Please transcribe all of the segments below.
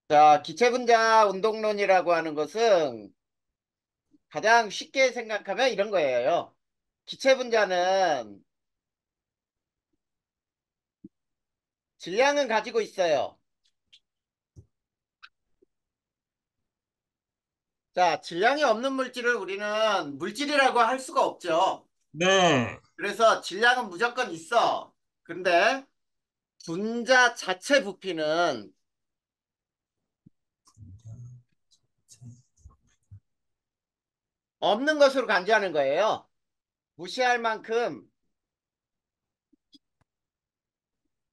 자, 기체분자 운동론이라고 하는 것은 가장 쉽게 생각하면 이런 거예요. 기체분자는 질량은 가지고 있어요. 자, 질량이 없는 물질을 우리는 물질이라고 할 수가 없죠. 네. 그래서 질량은 무조건 있어. 근데 분자 자체 부피는 없는 것으로 간주하는 거예요. 무시할 만큼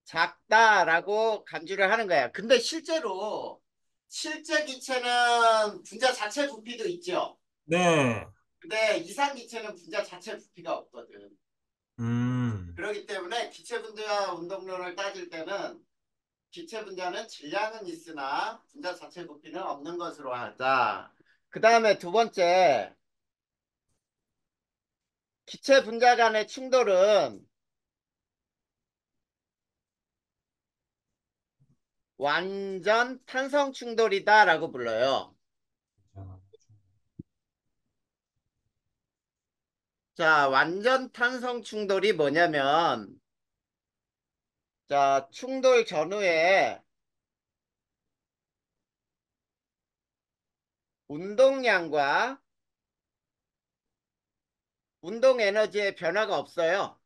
작다라고 간주를 하는 거야. 근데 실제로 실제 기체는 분자 자체 부피도 있죠. 네. 근데 이상기체는 분자 자체 부피가 없거든. 음. 그렇기 때문에 기체 분자 운동론을 따질 때는 기체 분자는 질량은 있으나 분자 자체 부피는 없는 것으로 하자. 그 다음에 두 번째, 기체 분자 간의 충돌은 완전 탄성 충돌이다라고 불러요. 자, 완전 탄성 충돌이 뭐냐면, 자, 충돌 전후에 운동량과 운동 에너지의 변화가 없어요.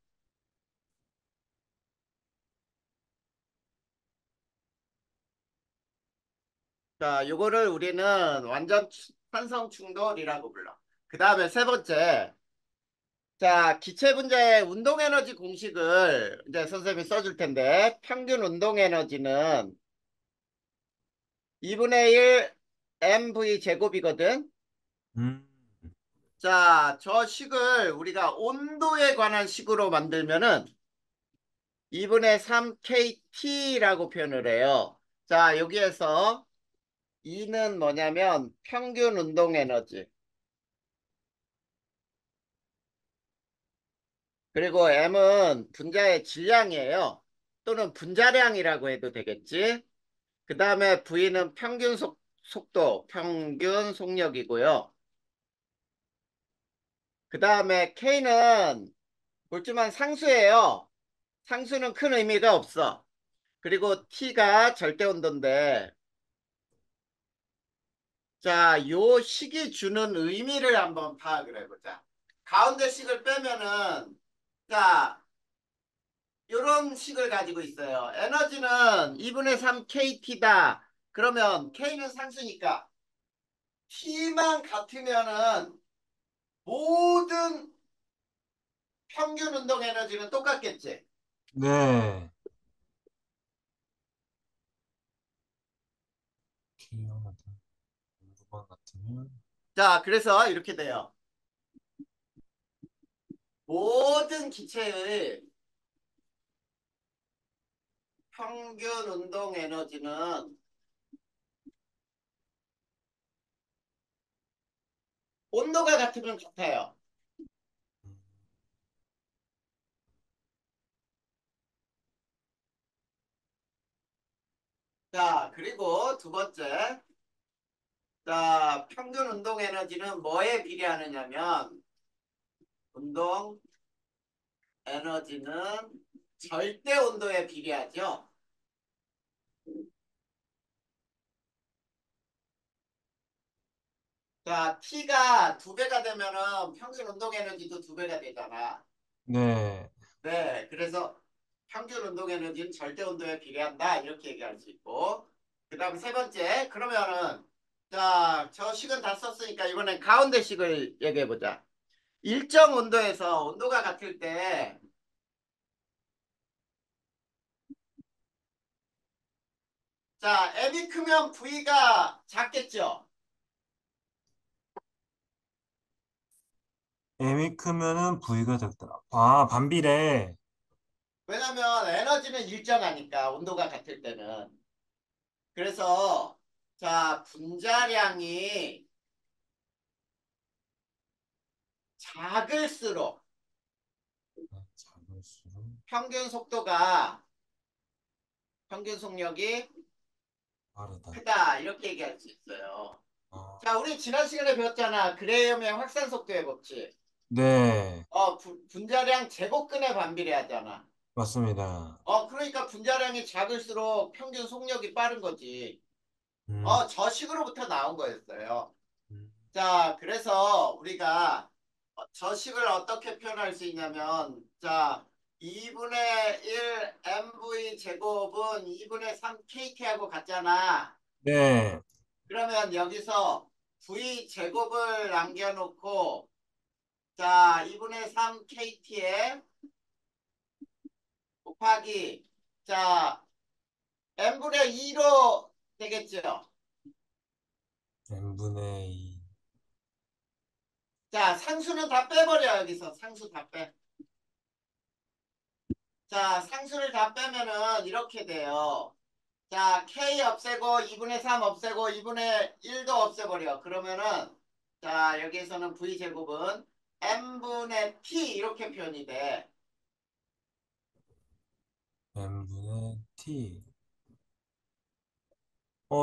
자, 요거를 우리는 완전 탄성 충돌이라고 불러. 그 다음에 세 번째. 자, 기체 분자의 운동 에너지 공식을 이제 선생님이 써줄 텐데, 평균 운동 에너지는 2분의 1 mv 제곱이거든. 음. 자, 저 식을 우리가 온도에 관한 식으로 만들면은 2분의 3 kT라고 표현을 해요. 자, 여기에서 E는 뭐냐면 평균 운동 에너지. 그리고 M은 분자의 질량이에요. 또는 분자량이라고 해도 되겠지. 그 다음에 V는 평균 속도, 평균 속력이고요. 그 다음에 K는 볼지만 상수예요. 상수는 큰 의미가 없어. 그리고 T가 절대 온도인데, 자, 요 식이 주는 의미를 한번 파악을 해보자. 가운데 식을 빼면은, 자, 요런 식을 가지고 있어요. 에너지는 2분의 3 KT다. 그러면 K는 상수니까 T만 같으면은 모든 평균 운동 에너지는 똑같겠지. 네. K와 두번 같으면 자, 그래서 이렇게 돼요. 모든 기체의 평균 운동 에너지는 온도가 같으면 같아요. 자, 그리고 두 번째. 자, 평균 운동 에너지는 뭐에 비례하느냐면, 운동 에너지는 절대 온도에 비례하죠. 자, T가 두 배가 되면은 평균 운동 에너지도 두 배가 되잖아. 네. 네, 그래서 평균 운동 에너지는 절대 온도에 비례한다. 이렇게 얘기할 수 있고. 그 다음 세 번째. 그러면은, 자, 저 식은 다 썼으니까 이번엔 가운데 식을 얘기해 보자. 일정 온도에서 온도가 같을 때, 자, M이 크면 V가 작겠죠. M이 크면은 V가 작다. 아, 반비례. 왜냐면 에너지는 일정하니까 온도가 같을 때는. 그래서 자, 분자량이 작을수록 작을수록 평균 속도가 평균 속력이 빠르다. 크다 이렇게 얘기할 수 있어요. 아, 자, 우리 지난 시간에 배웠잖아. 그레이엄의 확산 속도의 법칙. 네, 분자량 제곱근에 반비례하잖아. 맞습니다. 그러니까 분자량이 작을수록 평균 속력이 빠른 거지. 음, 저 식으로부터 나온 거였어요. 음. 자, 그래서 우리가 저식을 어떻게 표현할 수 있냐면, 자, 2분의 1 mv 제곱은 2분의 3 kt하고 같잖아. 네, 그러면 여기서 v 제곱을 남겨놓고, 자, 2분의 3 kt에 곱하기, 자, n분의 2로 되겠죠. n분의 2. 자, 상수는 다 빼버려, 여기서. 상수 다 빼. 자, 상수를 다 빼면은 이렇게 돼요. 자, K 없애고 2분의 3 없애고 2분의 1도 없애버려. 그러면은 자, 여기에서는 V제곱은 M분의 T 이렇게 표현이 돼. n분의 t.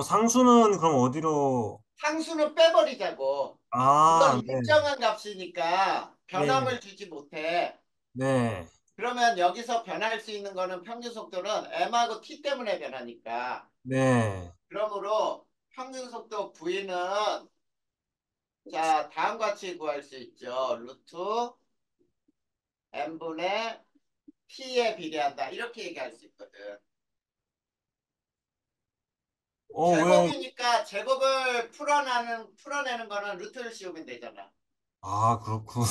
상수는 그럼 어디로? 상수는 빼버리자고. 그건 아, 네, 일정한 값이니까 네, 변함을 주지 못해. 네, 그러면 여기서 변할 수 있는 거는 평균 속도는 M하고 T 때문에 변하니까. 네. 그러므로 평균 속도 V는 자, 다음과 같이 구할 수 있죠. 루트 n분의 t에 비례한다. 이렇게 얘기할 수 있거든. 왜? 제곱이니까 제곱을 풀어내는 거는 루트를 씌우면 되잖아. 아, 그렇군.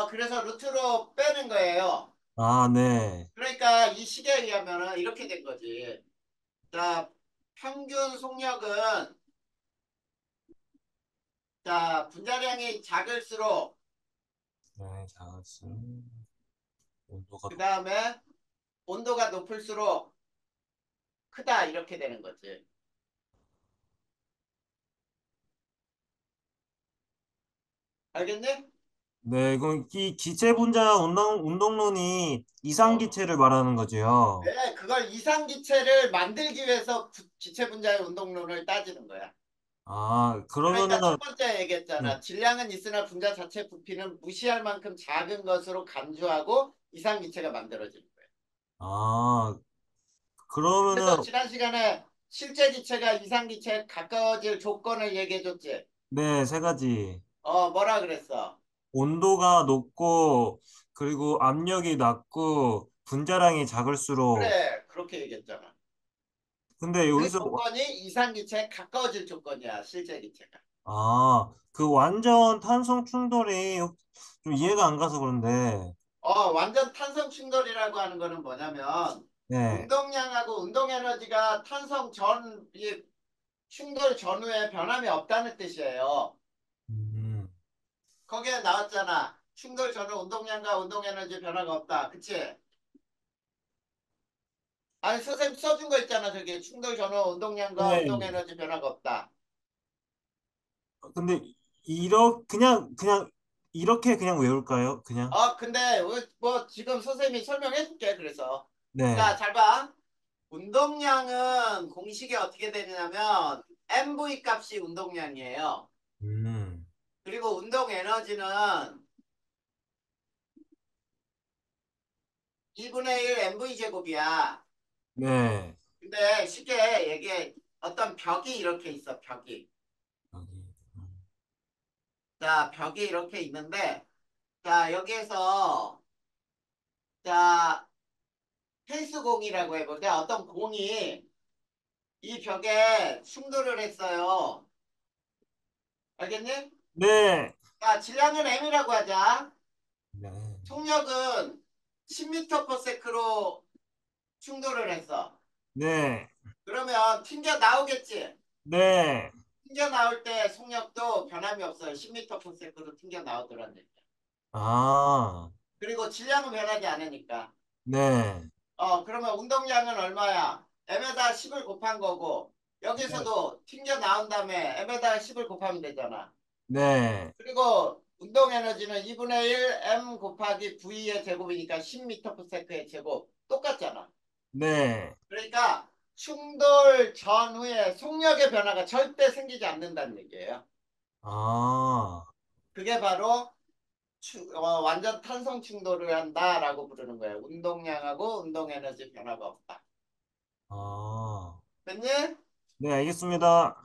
그래서 루트로 빼는 거예요. 아, 네, 그러니까 이 식에 의하면은 이렇게 된 거지. 자, 평균 속력은 자, 분자량이 작을수록 네, 작았을 온도가 그 높. 다음에 온도가 높을수록 크다 이렇게 되는 거지. 알겠니? 네, 그럼 이 기체 분자 운동론이 어. 이상기체를 말하는 거죠. 네, 그걸 이상기체를 만들기 위해서 기체 분자의 운동론을 따지는 거야. 그러면은, 그러니까 첫 번째 네. 얘기했잖아. 질량은 있으나 분자 자체 부피는 무시할 만큼 작은 것으로 간주하고 이상기체가 만들어지는 거야. 아, 그래서 그러면은, 지난 시간에 실제 기체가 이상기체에 가까워질 조건을 얘기해줬지. 네, 세 가지. 뭐라 그랬어? 온도가 높고, 그리고 압력이 낮고, 분자량이 작을수록. 그래, 그렇게 얘기했잖아. 근데 그 여기서, 조건이 이상기체에 가까워질 조건이야, 실제 기체가. 그 완전 탄성 충돌이 좀 이해가 안 가서 그런데, 완전 탄성 충돌이라고 하는 거는 뭐냐면 네. 운동량하고 운동 에너지가 탄성 전, 이 충돌 전후에 변함이 없다는 뜻이에요. 음, 거기에 나왔잖아. 충돌 전후 운동량과 운동 에너지 변화가 없다. 그치? 아니, 선생님 써준 거 있잖아. 저기 충돌 전후 운동량과 운동 네. 에너지 변화가 없다. 근데, 그냥, 이렇게 그냥 외울까요? 그냥? 근데 뭐 지금 선생님이 설명해 줄게. 그래서. 자, 네. 잘 봐. 운동량은 공식이 어떻게 되냐면 MV 값이 운동량이에요. 음, 그리고 운동 에너지는 2분의 1 MV 제곱이야. 네. 근데 쉽게 얘기해. 어떤 벽이 이렇게 있어, 벽이. 여기. 자, 벽이 이렇게 있는데, 자, 여기에서, 자, 펜스공이라고 해보자. 어떤 공이 이 벽에 충돌을 했어요. 알겠니? 네. 자, 질량은 M이라고 하자. 네. 속력은 10m/s로 충돌을 했어. 네. 그러면 튕겨 나오겠지? 네. 튕겨 나올 때 속력도 변함이 없어요. 10m/s로 튕겨 나오더란 얘기야. 아, 그리고 질량은 변하지 않으니까. 네. 그러면 운동량은 얼마야? m에다 10을 곱한 거고 네. 여기서도 튕겨 나온 다음에 m에다 10을 곱하면 되잖아. 네. 그리고 운동 에너지는 2분의 1 m 곱하기 v의 제곱이니까 10m/s의 제곱 똑같잖아. 네. 그러니까 충돌 전후에 속력의 변화가 절대 생기지 않는다는 얘기예요. 아, 그게 바로 완전 탄성 충돌을 한다라고 부르는 거예요. 운동량하고 운동 에너지 변화가 없다. 아. 됐니? 네, 알겠습니다.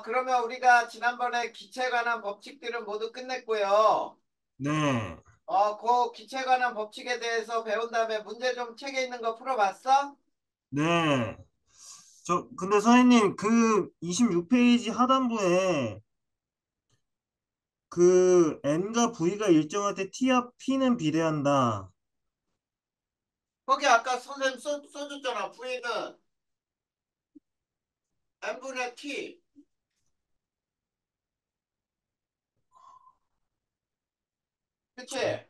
그러면 우리가 지난번에 기체에 관한 법칙들은 모두 끝냈고요. 네, 그 기체에 관한 법칙에 대해서 배운 다음에 문제 좀 책에 있는 거 풀어봤어? 네. 근데 선생님, 그 26페이지 하단부에 그 N과 V가 일정할 때 T와 P는 비례한다. 거기 아까 선생님 써줬잖아. V는 n분의 t. 그치?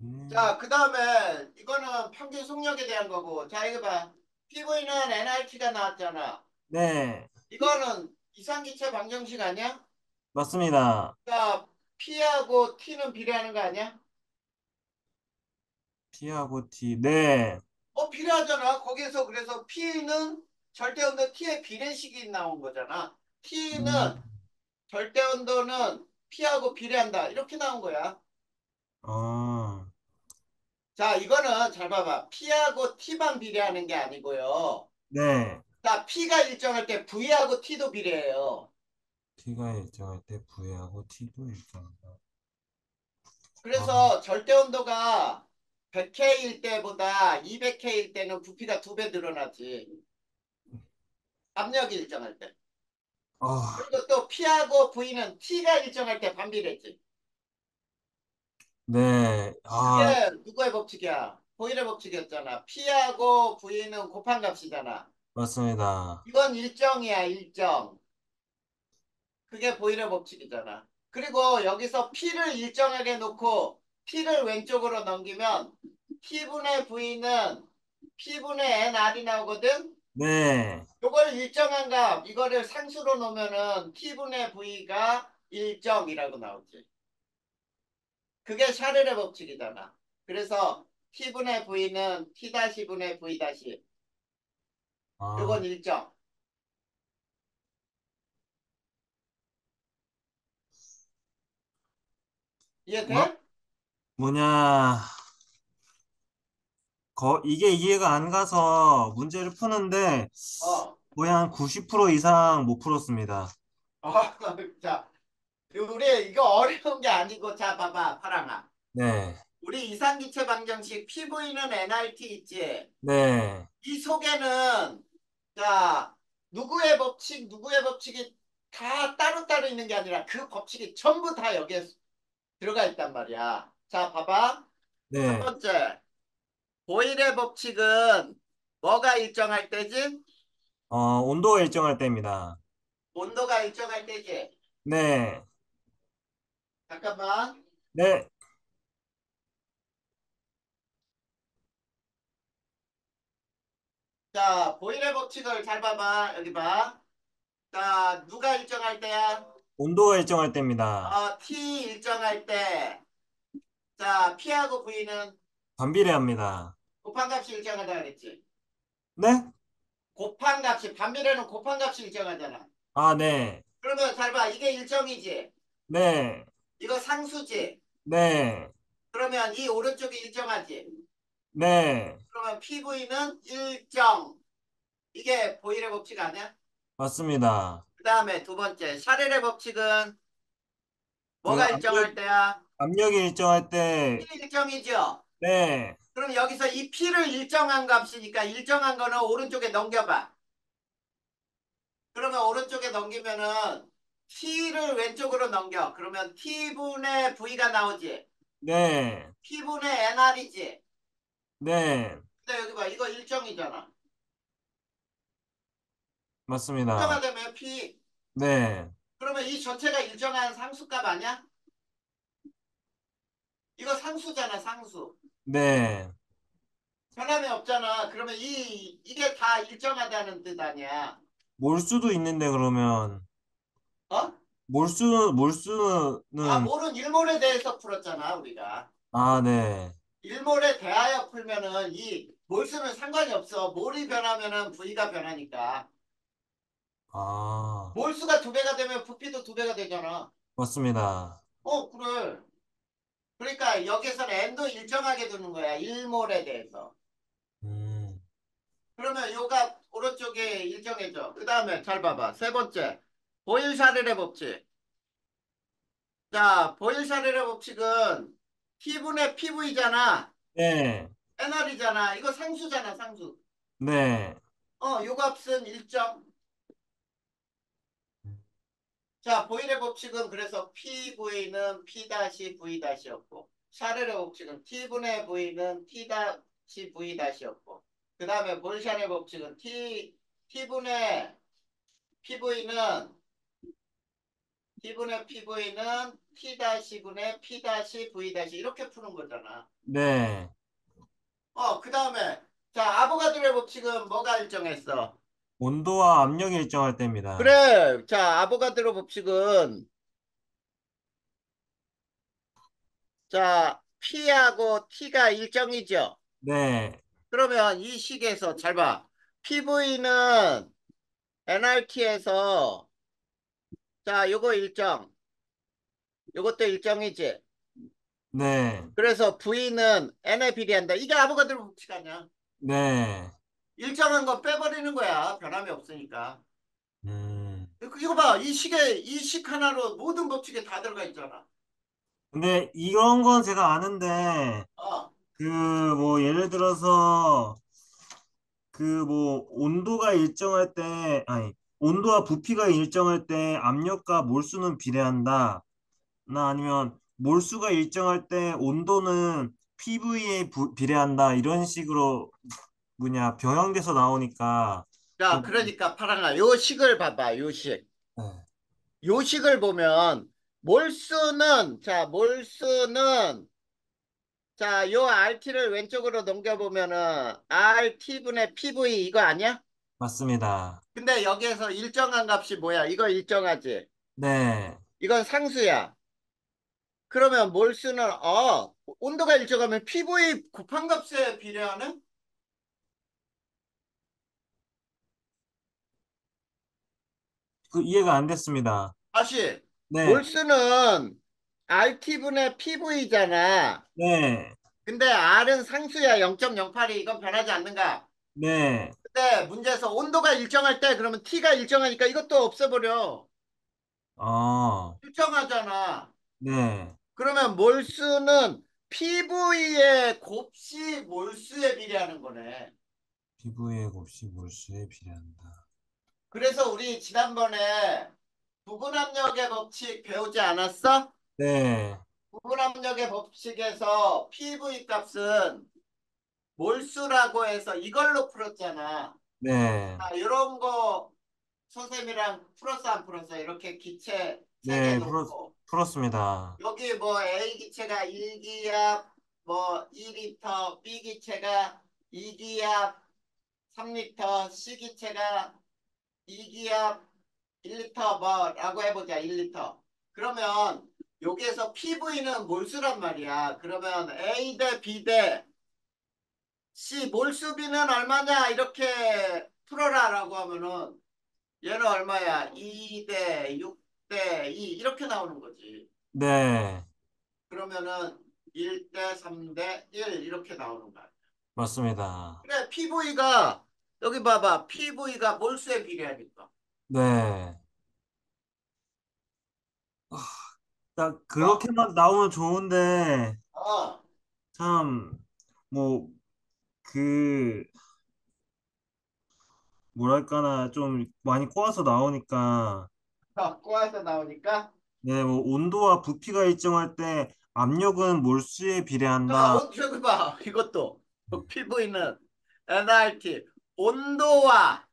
음, 자, 그 다음에 이거는 평균 속력에 대한 거고. 자, 이거 봐. PV는 nRT가 나왔잖아. 네, 이거는 이상기체 방정식 아니야? 맞습니다. 자, P하고 T는 비례하는 거 아니야? P하고 T. 네. 비례하잖아. 거기에서 그래서 P는 절대온도 T의 비례식이 나온 거잖아. 음, T는 절대온도는 P하고 비례한다. 이렇게 나온 거야. 어, 자, 이거는 잘 봐봐. P하고 T만 비례하는 게 아니고요. 네. 자, P가 일정할 때 V하고 T도 비례해요. T가 일정할 때 V하고 T도 일정한다. 아, 그래서 절대온도가 100K일 때보다 200K일 때는 부피가 2배 늘어나지. 압력이 일정할 때. 아, 그리고 또 P하고 V는 T가 일정할 때 반비례지. 네. 그게 아, 누구의 법칙이야? 보일의 법칙이었잖아. P하고 V는 곱한 값이잖아. 맞습니다. 이건 일정이야, 일정. 그게 보일의 법칙이잖아. 그리고 여기서 P를 일정하게 놓고 T를 왼쪽으로 넘기면 T분의 V는 P분의 NR이 나오거든? 네. 요걸 일정한 값, 이거를 상수로 놓으면은 T분의 V가 일정이라고 나오지. 그게 샤를의 법칙이잖아. 그래서 T분의 V는 T-분의 V-. 아, 요건 일정. 뭐, 이해돼? 뭐냐. 이게 이해가 안 가서 문제를 푸는데 어. 거의 한 90% 이상 못 풀었습니다. 어, 자, 우리 이거 어려운 게 아니고, 자, 봐봐, 파랑아. 네, 우리 이상기체 방정식 PV는 nRT 있지? 네, 이 속에는, 자, 누구의 법칙이 다 따로따로 있는 게 아니라 그 법칙이 전부 다 여기에 들어가 있단 말이야. 자, 봐봐. 첫 네. 번째, 보일의 법칙은 뭐가 일정할 때지? 온도가 일정할 때입니다. 온도가 일정할 때지. 네, 잠깐만. 네, 자, 보일의 법칙을 잘 봐봐. 여기 봐. 자, 누가 일정할 때야? 온도가 일정할 때입니다. T 일정할 때. 자, P하고 V는 반비례합니다. 곱한 값이 일정하다 그랬지. 네? 곱한 값이, 반비례는 곱한 값이 일정하잖아. 아, 네, 그러면 잘 봐. 이게 일정이지. 네, 이거 상수지. 네, 그러면 이 오른쪽이 일정하지. 네, 그러면 PV는 일정. 이게 보일의 법칙 아니야? 맞습니다. 그 다음에 두 번째, 샤렐의 법칙은 그 뭐가 일정할 때야? 압력이 일정할 때, P 일정이죠? 네, 그럼 여기서 이 P를 일정한 값이니까 일정한 거는 오른쪽에 넘겨봐. 그러면 오른쪽에 넘기면은 T를 왼쪽으로 넘겨. 그러면 T분의 V가 나오지. 네, P분의 NR이지. 네, 근데 여기 봐. 이거 일정이잖아. 맞습니다. 일정하다면 P. 네, 그러면 이 전체가 일정한 상수값 아니야? 이거 상수잖아, 상수. 네. 변함이 없잖아. 그러면 이게 다 일정하다는 뜻 아니야. 몰수도 있는데 그러면 어? 몰수는 몰은 일몰에 대해서 풀었잖아, 우리가. 아, 네. 일몰에 대하여 풀면은 이 몰수는 상관이 없어. 몰이 변하면은 V가 변하니까. 아, 몰수가 두 배가 되면 부피도 두 배가 되잖아. 맞습니다. 그래. 그러니까 여기서는 n도 일정하게 두는 거야. 일몰에 대해서. 음, 그러면 요가 오른쪽에 일정해져. 그 다음에 잘 봐봐. 세 번째. 보일샤를의 법칙. 자, 보일샤를의 법칙은 T분의 PV잖아. 네, NR이잖아. 이거 상수잖아, 상수. 네, 요 값은 일정. 자, 보일의 법칙은 그래서 PV는 P-V-였고, 샤를의 법칙은 T분의 V는 T-V-였고, 그 다음에 볼샤르의 법칙은 T분의 PV는 T분의 PV는 T-분의 P-V- 이렇게 푸는 거잖아. 네. 그 다음에 자, 아보가드로의 법칙은 뭐가 일정했어? 온도와 압력이 일정할 때입니다. 그래. 자, 아보가드로 법칙은 자, P하고 T가 일정이죠. 네, 그러면 이 식에서 잘 봐. PV는 NRT에서 자, 요거 일정. 요것도 일정이지. 네, 그래서 V는 N에 비례한다. 이게 아보가드로 법칙 아니야. 네. 일정한 건 빼버리는 거야. 변함이 없으니까. 음. 이거 봐. 이 식 하나로 모든 법칙에 다 들어가 있잖아. 근데 이런 건 제가 아는데, 어. 그, 뭐, 예를 들어서, 그, 뭐, 온도가 일정할 때, 아니, 온도와 부피가 일정할 때 압력과 몰수는 비례한다. 나 아니면 몰수가 일정할 때 온도는 PV에 비례한다. 이런 식으로, 뭐냐, 병행돼서 나오니까, 자, 좀, 그러니까 파랑아, 요 식을 봐봐. 요 식. 네, 요 식을 보면 몰수는 자, 요 RT를 왼쪽으로 넘겨보면은 RT분의 PV 이거 아니야? 맞습니다. 근데 여기에서 일정한 값이 뭐야? 이거 일정하지? 네, 이건 상수야. 그러면 몰수는 온도가 일정하면 PV 곱한 값에 비례하는? 그 이해가 안 됐습니다. 다시 네, 몰수는 RT분의 PV잖아. 네, 근데 R은 상수야. 0.08이 이건 변하지 않는가? 네, 근데 문제에서 온도가 일정할 때 그러면 T가 일정하니까 이것도 없애버려. 어, 일정하잖아. 네. 그러면 몰수는 PV의 곱씨 몰수에 비례하는 거네. 피부의 곱씹 몰수에 비례한다. 그래서 우리 지난번에 부분압력의 법칙 배우지 않았어? 네, 부분압력의 법칙에서 PV 값은 몰수라고 해서 이걸로 풀었잖아. 네, 이런 거 선생님이랑 풀었어 안 풀었어? 이렇게 기체 세 개 네, 놓고 풀었습니다. 여기 뭐 A 기체가 1기압 뭐 2리터, B 기체가 2기압 3리터, C 기체가 2기압 1리터 뭐라고 해보자 1리터. 그러면 여기에서 PV는 몰수란 말이야. 그러면 A 대 B 대 C 몰수비는 얼마냐 이렇게 풀어라라고 하면은 얘는 얼마야? 2 대 6 대 2 이렇게 나오는 거지. 네, 그러면은 1 대 3 대 1 이렇게 나오는 거야. 맞습니다. 그래, PV가 여기 봐봐. PV가 몰수에 비례하니까. 네. 딱 어, 그렇게만 나오면 좋은데, 어, 참, 뭐, 그, 뭐랄까나, 좀 많이 꼬아서 나오니까, 꼬아서 나오니까. 네, 뭐, 온도와 부피가 일정할 때 압력은 몰수에 자, 비례한다. 저기 봐. 이것도 PV는 NRT 온도와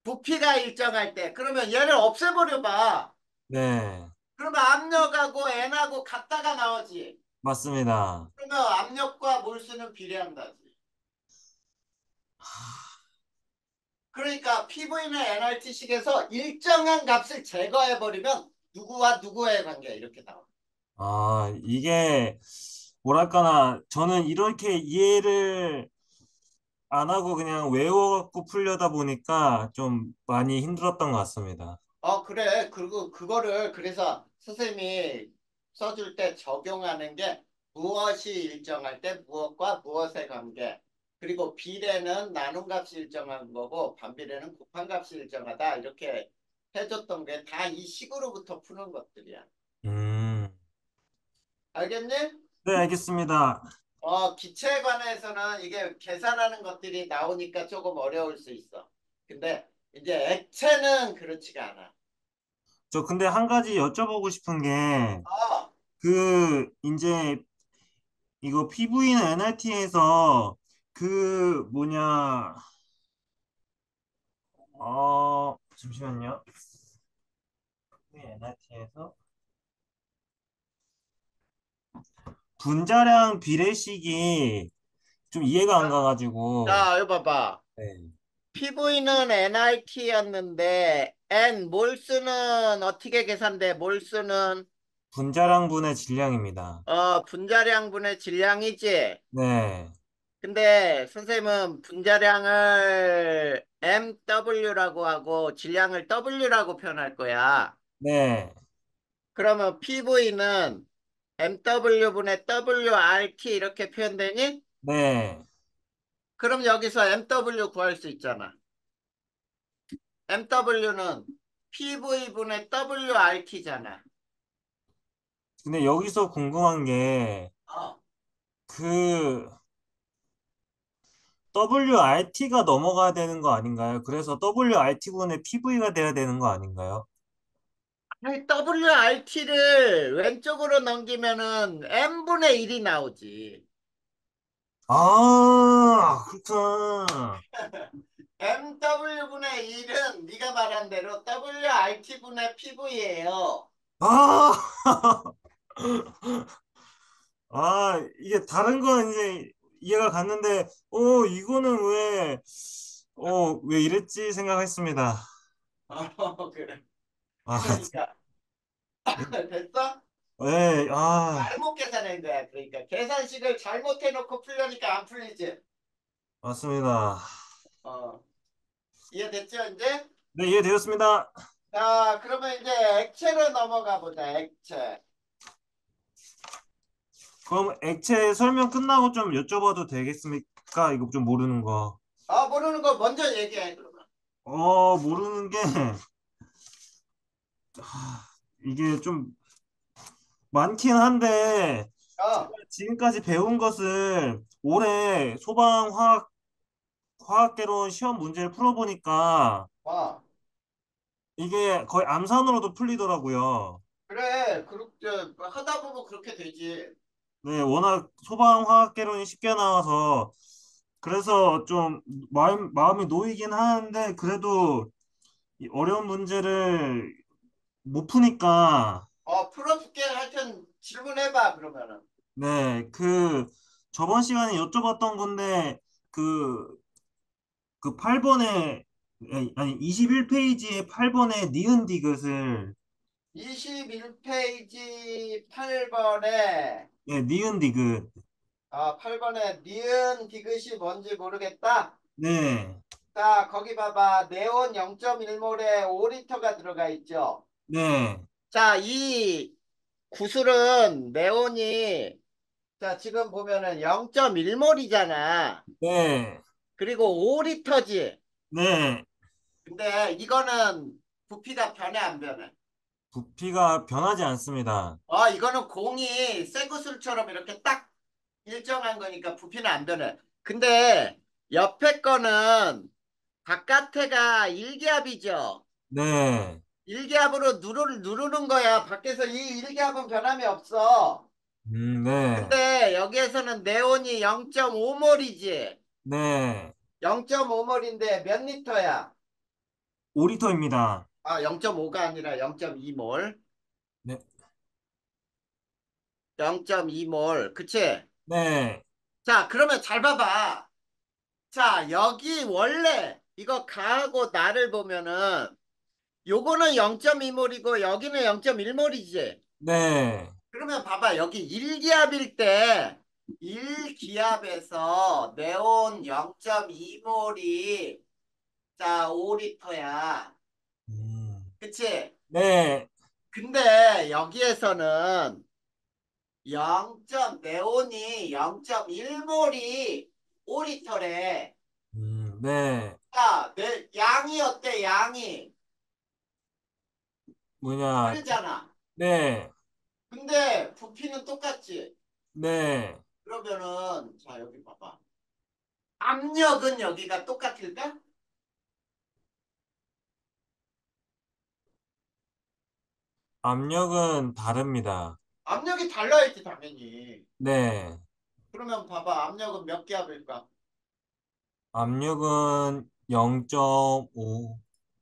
부피가 일정할 때 그러면 얘를 없애버려 봐. 네, 그러면 압력하고 N하고 같다가 나오지. 맞습니다. 그러면 압력과 몰수는 비례한다지. 그러니까 PV는 NRT식에서 일정한 값을 제거해버리면 누구와 누구의 관계 이렇게 나와. 아, 이게 뭐랄까나 저는 이렇게 이해를 안 하고 그냥 외워갖고 풀려다 보니까 좀 많이 힘들었던 것 같습니다. 그래. 그리고 그거를 그래서 선생님이 써줄 때 적용하는 게 무엇이 일정할 때 무엇과 무엇의 관계. 그리고 비례는 나눈 값이 일정한 거고 반비례는 곱한 값이 일정하다. 이렇게 해줬던 게 다 이 식으로부터 푸는 것들이야. 음, 알겠니? 네, 알겠습니다. 기체에 관해서는 이게 계산하는 것들이 나오니까 조금 어려울 수 있어. 근데 이제 액체는 그렇지가 않아. 저 근데 한 가지 여쭤보고 싶은 게, 어, 이제 이거 PV는 NRT에서 그 뭐냐, 잠시만요. NRT에서 분자량 비례식이 좀 이해가 안 가가지고, 자, 이거 봐봐. 네. PV는 NRT였는데 N 몰수는 어떻게 계산돼? 몰수는 분자량분의 질량입니다. 분자량분의 질량이지. 네, 근데 선생님은 분자량을 MW라고 하고 질량을 W라고 표현할 거야. 네, 그러면 PV는 MW분의 WRT 이렇게 표현되니? 네. 그럼 여기서 MW 구할 수 있잖아. MW는 PV분의 WRT잖아. 근데 여기서 궁금한 게, 어. 그, WRT가 넘어가야 되는 거 아닌가요? 그래서 WRT분의 PV가 돼야 되는 거 아닌가요? 아니, WRT를 왼쪽으로 넘기면은 N분의 1이 나오지. 아, 그렇구나. MW분의 1은 네가 말한 대로 WRT분의 PV예요. 아, 이게 다른 건 이제 이해가 갔는데, 이거는 왜 이랬지 생각했습니다. 그래. 아, 그러니까 됐어? 네, 잘못 계산한 거야. 그러니까 계산식을 잘못해놓고 풀려니까 안 풀리지. 맞습니다. 어, 이해됐죠, 이제? 네, 이해되었습니다. 자, 그러면 이제 액체로 넘어가 보자, 액체. 그럼 액체 설명 끝나고 좀 여쭤봐도 되겠습니까? 이거 좀 모르는 거. 모르는 거 먼저 얘기해, 그러면. 모르는 게, 이게 좀 많긴 한데, 제가 어, 지금까지 배운 것을 올해 화학개론 시험 문제를 풀어보니까, 어. 이게 거의 암산으로도 풀리더라고요. 그래, 그렇게, 하다 보면 그렇게 되지. 네, 워낙 화학개론이 쉽게 나와서, 그래서 좀 마음이 놓이긴 하는데, 그래도 이 어려운 문제를 못 푸니까, 풀어줄게. 하여튼 질문해봐, 그러면은. 네, 저번 시간에 여쭤봤던 건데, 그, 그 8번에, 아니, 21페이지에 8번에 니은 디귿을, 21페이지 8번에, 네, 니은 디귿, 8번에 니은 디귿이 뭔지 모르겠다. 네, 자, 거기 봐봐. 네온 0.1몰에 5리터가 들어가 있죠. 네, 자, 이 구슬은 네온이, 자, 지금 보면은 0.1몰이잖아. 네, 그리고 5리터지. 네, 근데 이거는 부피가 변해 안 변해? 부피가 변하지 않습니다. 이거는 공이 쇠구슬처럼 이렇게 딱 일정한 거니까 부피는 안 변해. 근데 옆에 거는 바깥에가 일기압이죠. 네, 일기압으로 누르는 거야. 밖에서 이 일기압은 변함이 없어. 네, 근데 여기에서는 네온이 0.5몰이지. 네, 0.5몰인데 몇 리터야? 5리터입니다. 0.5가 아니라 0.2몰. 네, 0.2몰. 그치? 네, 자, 그러면 잘 봐봐. 자, 여기 원래 이거 가하고 나를 보면은 요거는 0.2몰이고 여기는 0.1몰이지. 네, 그러면 봐봐. 여기 1기압일 때 1기압에서 네온 0.2몰이 자 5리터야. 그치? 네, 근데 여기에서는 네온이 0.1몰이 5리터래. 네, 자, 양이 어때? 양이 뭐냐, 다르잖아. 네, 근데 부피는 똑같지. 네, 그러면은 자 여기 봐봐. 압력은 여기가 똑같을까? 압력은 다릅니다. 압력이 달라야지 당연히. 네, 그러면 봐봐. 압력은 몇 기압일까? 압력은 0.5,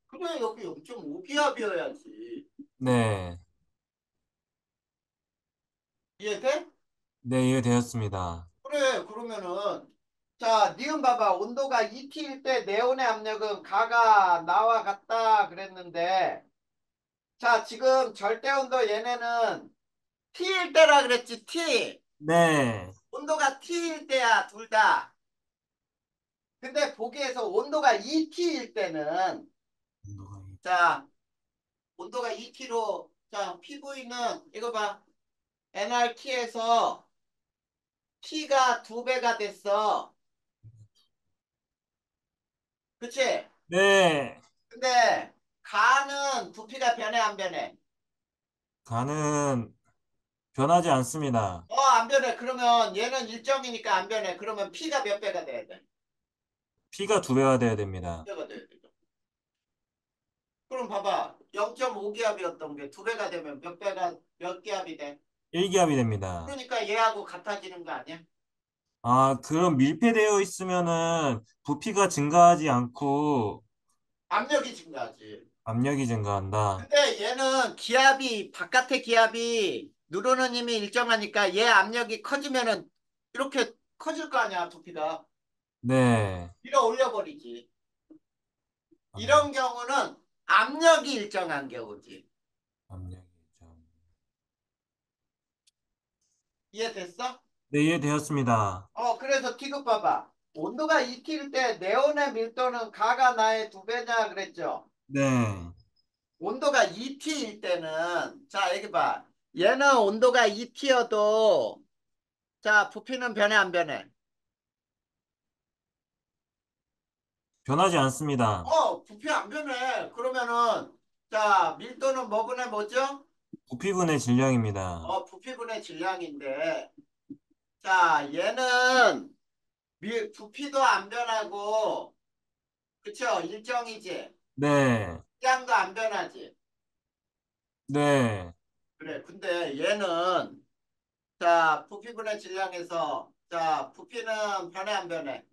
그래 여기 0.5기압이어야지. 네, 이해돼? 네, 이해되었습니다. 그래 그러면은 자 니은 봐봐. 온도가 2T일 때 네온의 압력은 가가 나와 같다 그랬는데 자 지금 절대온도 얘네는 T일 때라 그랬지 T. 네, 온도가 T일 때야 둘 다. 근데 보기에서 온도가 2T일 때는 자 온도가 2T로 자 PV는 이거 봐. NRT에서 T가 2배가 됐어. 그치? 네, 근데 가는 부피가 변해 안 변해? 가는 변하지 않습니다. 안 변해. 그러면 얘는 일정이니까 안 변해. 그러면 P가 몇 배가 돼야 돼? P가 2배가 돼야 됩니다. 2배가 돼야 돼. 그럼 봐봐. 0.5기압이었던 게 2배가 되면 몇 기압이 돼? 1기압이 됩니다. 그러니까 얘하고 같아지는 거 아니야? 아, 그럼 밀폐되어 있으면은 부피가 증가하지 않고 압력이 증가하지. 압력이 증가한다. 근데 얘는 기압이 바깥의 기압이 누르는 힘이 일정하니까 얘 압력이 커지면은 이렇게 커질 거 아니야 부피가. 네. 밀어 올려버리지. 압- 이런 경우는 압력이 일정한 경우지. 압력이 좀. 이해됐어? 네, 이해되었습니다. 그래서 티급 봐봐. 온도가 2T일 때 네온의 밀도는 가가 나의 2배냐 그랬죠. 네. 온도가 2T일 때는 자 여기 봐. 얘는 온도가 2T여도 자 부피는 변해 안 변해? 변하지 않습니다. 부피 안 변해. 그러면은 자 밀도는 뭐분의 뭐죠? 부피분의 질량입니다. 부피분의 질량인데 자 얘는 부피도 안 변하고 그쵸? 일정이지. 네. 질량도 안 변하지. 네. 그래. 근데 얘는 자 부피분의 질량에서 자 부피는 변해 안 변해?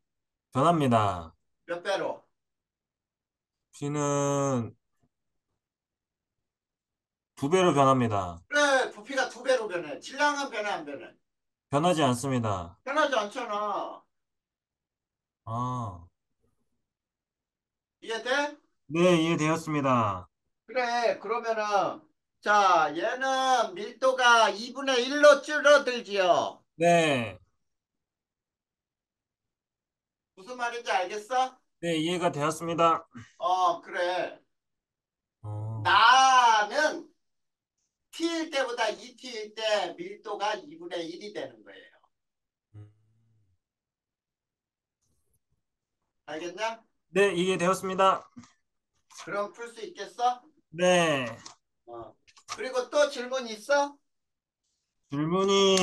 변합니다. 몇 배로? 부피는 2배로 변합니다. 그래 부피가 2배로 변해. 질량은 변해 안 변해? 변하지 않습니다. 변하지 않잖아. 아. 이해돼? 네, 이해되었습니다. 그래, 그러면은, 자, 얘는 밀도가 2분의 1로 줄어들지요. 네. 무슨 말인지 알겠어? 네, 이해가 되었습니다. 그래. 어. 나는 T일 때보다 2T일 때 밀도가 2분의 1이 되는 거예요. 음. 알겠냐? 네, 이해되었습니다. 그럼 풀 수 있겠어? 네. 어. 그리고 또 질문 있어? 질문이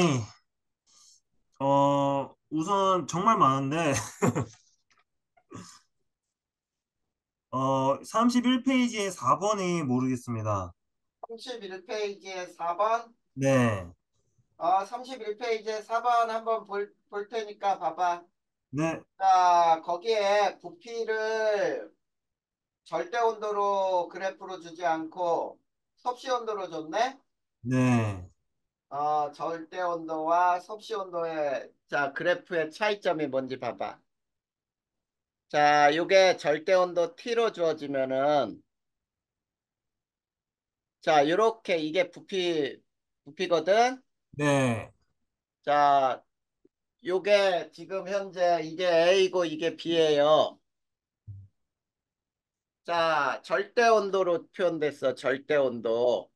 우선 정말 많은데 31페이지의 4번이 모르겠습니다. 31페이지에 4번. 네. 31페이지에 4번 한번 볼 테니까 봐봐. 네. 자, 거기에 부피를 절대 온도로 그래프로 주지 않고 섭씨 온도로 줬네? 네. 절대 온도와 섭씨 온도의 자 그래프의 차이점이 뭔지 봐봐. 자, 요게 절대 온도 T로 주어지면은 자, 요렇게 이게 부피거든. 네, 자, 요게 지금 현재 이게 A고 이게 B예요. 자, 절대 온도로 표현됐어. 절대 온도.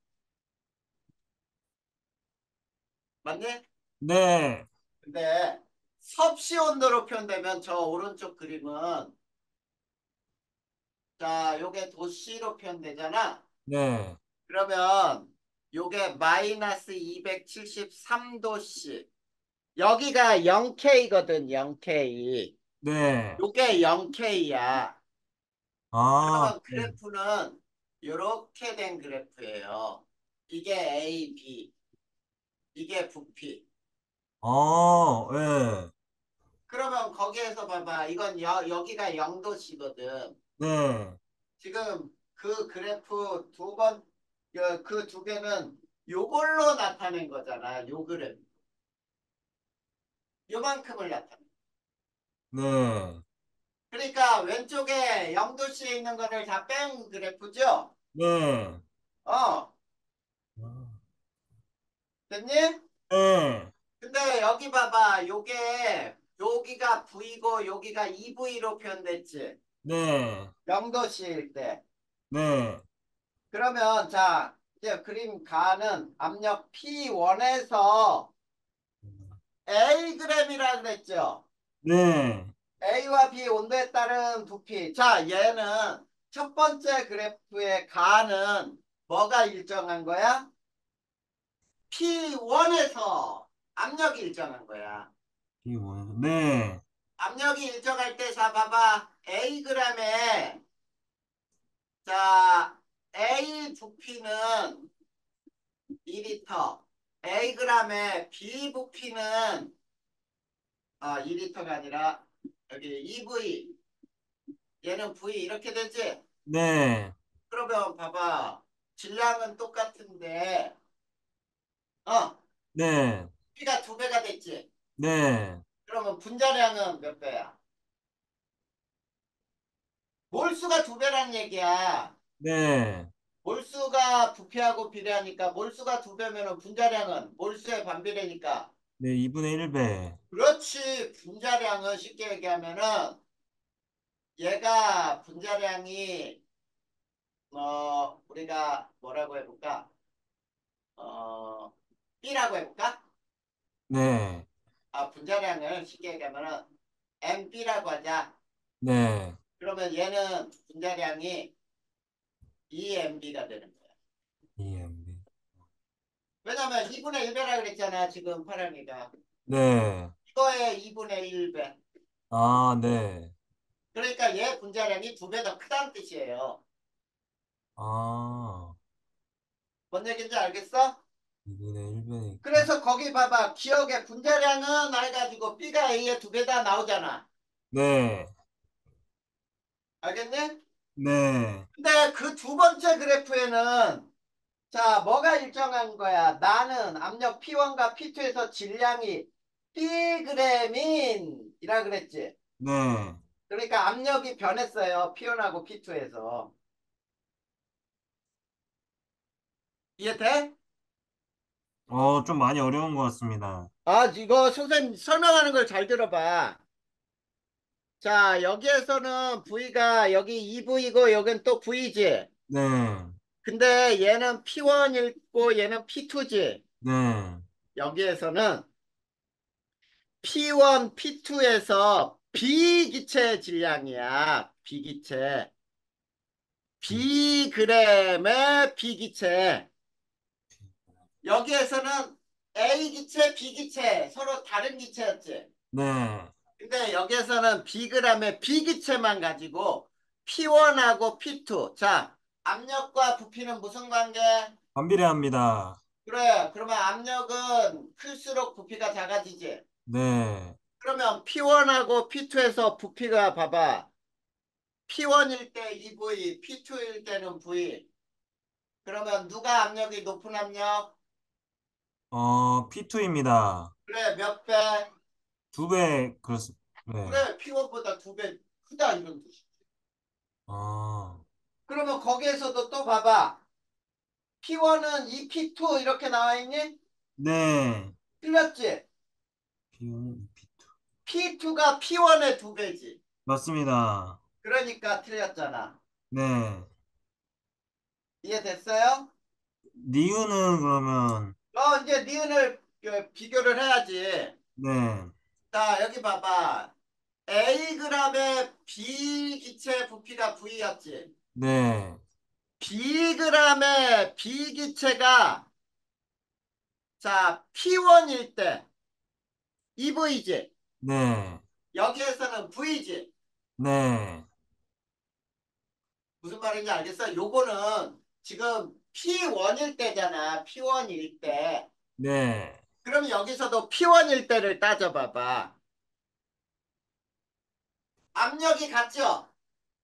맞니? 네, 근데 섭씨 온도로 표현되면 저 오른쪽 그림은 자, 요게 도씨로 표현되잖아. 네, 그러면 요게 마이너스 273도씨. 여기가 0K거든, 0K. 네. 요게 0K야. 아, 그러면 네. 그래프는 요렇게 된 그래프예요. 이게 A, B. 이게 부피. 예. 그러면 거기에서 봐봐. 이건 여기가 0도씨거든. 네, 지금 그 그래프 그 두 개는 요걸로 나타낸 거잖아. 요 그래프. 요만큼을 나타내. 네, 그러니까 왼쪽에 0도씨에 있는 거를 다 뺀 그래프죠? 네. 어, 됐니? 네, 근데 여기 봐봐. 요게 여기가 V고 여기가 2V로 표현됐지. 네, 0도씨일 때. 네, 그러면 자, 이제 그림 가는 압력 P1에서 Ag이라 그랬죠. 네. A와 B 온도에 따른 부피. 자, 얘는 첫 번째 그래프의 가는 뭐가 일정한 거야? P1에서 압력이 일정한 거야. 네, 압력이 일정할 때, 자, 봐봐. Ag에, 자, A 부피는 2리터. Ag에 B 부피는, 2리터가 아니라, 여기 EV. 얘는 V 이렇게 되지? 네, 그러면 봐봐. 질량은 똑같은데, 어, 네, P가 두 배가 됐지? 네, 그러면 분자량은 몇 배야? 몰수가 두 배란 얘기야. 네, 몰수가 부피하고 비례하니까 몰수가 두 배면은 분자량은 몰수의 반비례니까. 네, 2분의 1배. 그렇지. 분자량은 쉽게 얘기하면은 얘가 분자량이 우리가 뭐라고 해볼까? 어, B라고 해볼까? 네, 분자량을 쉽게 얘기하면은 MB라고 하자. 네, 그러면 얘는 분자량이 EMB가 되는 거야. EMB. 왜냐면 2분의 1배라 그랬잖아. 지금 파랑이가. 네, 이거의 2분의 1배. 아, 네, 그러니까 얘 분자량이 두 배 더 크다는 뜻이에요. 아, 뭔 얘기인지 알겠어? 2분의 1배니까. 그래서 거기 봐봐. 기억에 분자량은 알가지고 B가 A의 두 배 다 나오잖아. 네, 알겠니? 네, 근데 그 두 번째 그래프에는 자, 뭐가 일정한 거야? 나는 압력 P1과 P2에서 질량이 Pg이라 그랬지. 네. 그러니까 압력이 변했어요. P1하고 P2에서. 이해돼? 좀 많이 어려운 것 같습니다. 이거 선생님 설명하는 걸 잘 들어봐. 자, 여기에서는 V가 여기 2V고 여긴 또 V지. 네, 근데 얘는 P1이고 얘는 P2지. 네, 여기에서는 P1, P2에서 비기체 질량이야. 비기체. Bg의 비기체. 여기에서는 A기체, B기체 서로 다른 기체였지. 네. 근데 여기에서는 Bg의 비기체만 가지고 P1하고 P2. 자, 압력과 부피는 무슨 관계? 반비례합니다. 그래. 그러면 압력은 클수록 부피가 작아지지. 네, 그러면 P1하고 P2에서 부피가 봐봐. P1일 때 EV, P2일 때는 V. 그러면 누가 압력이 높은 압력? P2입니다. 그래, 몇 배? 2배, 그렇습니다. 네. 그래, P1보다 두 배 크다 이런 뜻이. 아, 그러면 거기에서도 또 봐봐. P1은 2P2 이렇게 나와 있니? 네. 틀렸지? P1, P2. P2가 P1의 두 배지. 맞습니다. 그러니까 틀렸잖아. 네. 이해됐어요? 니은은 그러면, 이제 니은을 비교를 해야지. 네. 자, 여기 봐봐. Ag의 B기체 부피가 V였지. 네. Bg의 B기체가 자, P1일 때 EV지. 네. 여기에서는 V지. 네. 무슨 말인지 알겠어? 요거는 지금 P1일 때잖아. P1일 때. 네. 그럼 여기서도 P1일 때를 따져봐봐. 압력이 같죠?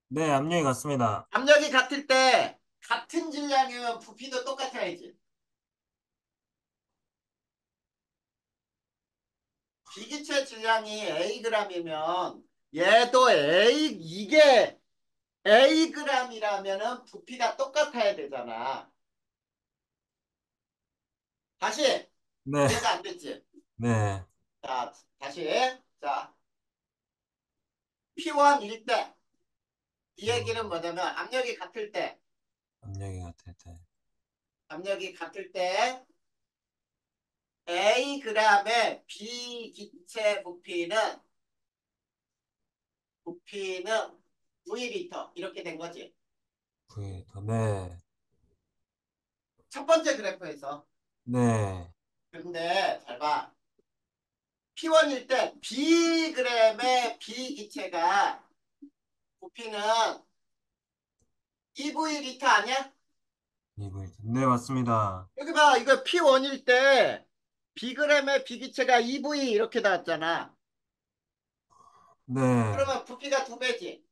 네, 압력이 같습니다. 압력이 같을 때 같은 질량이면 부피도 똑같아야지. 비기체 질량이 Ag이면 얘도 이게 Ag이라면은 부피가 똑같아야 되잖아. 다시 네. 이해가 안 됐지? 네. 자, 다시. 자, P1일 때. 이 얘기는 P1, 뭐냐면 압력이 같을 때. 압력이 같을 때 A g의 비기체 부피는 V리터 이렇게 된 거지. V리터. 네. 첫 번째 그래프에서. 네. 근데 잘 봐. P1일 때 Bg의 비기체가 부피는 EV리터 아니야? EV리터. 네, 맞습니다. 여기 봐. 이거 P1일 때 Bg의 비기체가 EV 이렇게 나왔잖아. 네. 그러면 부피가 두 배지.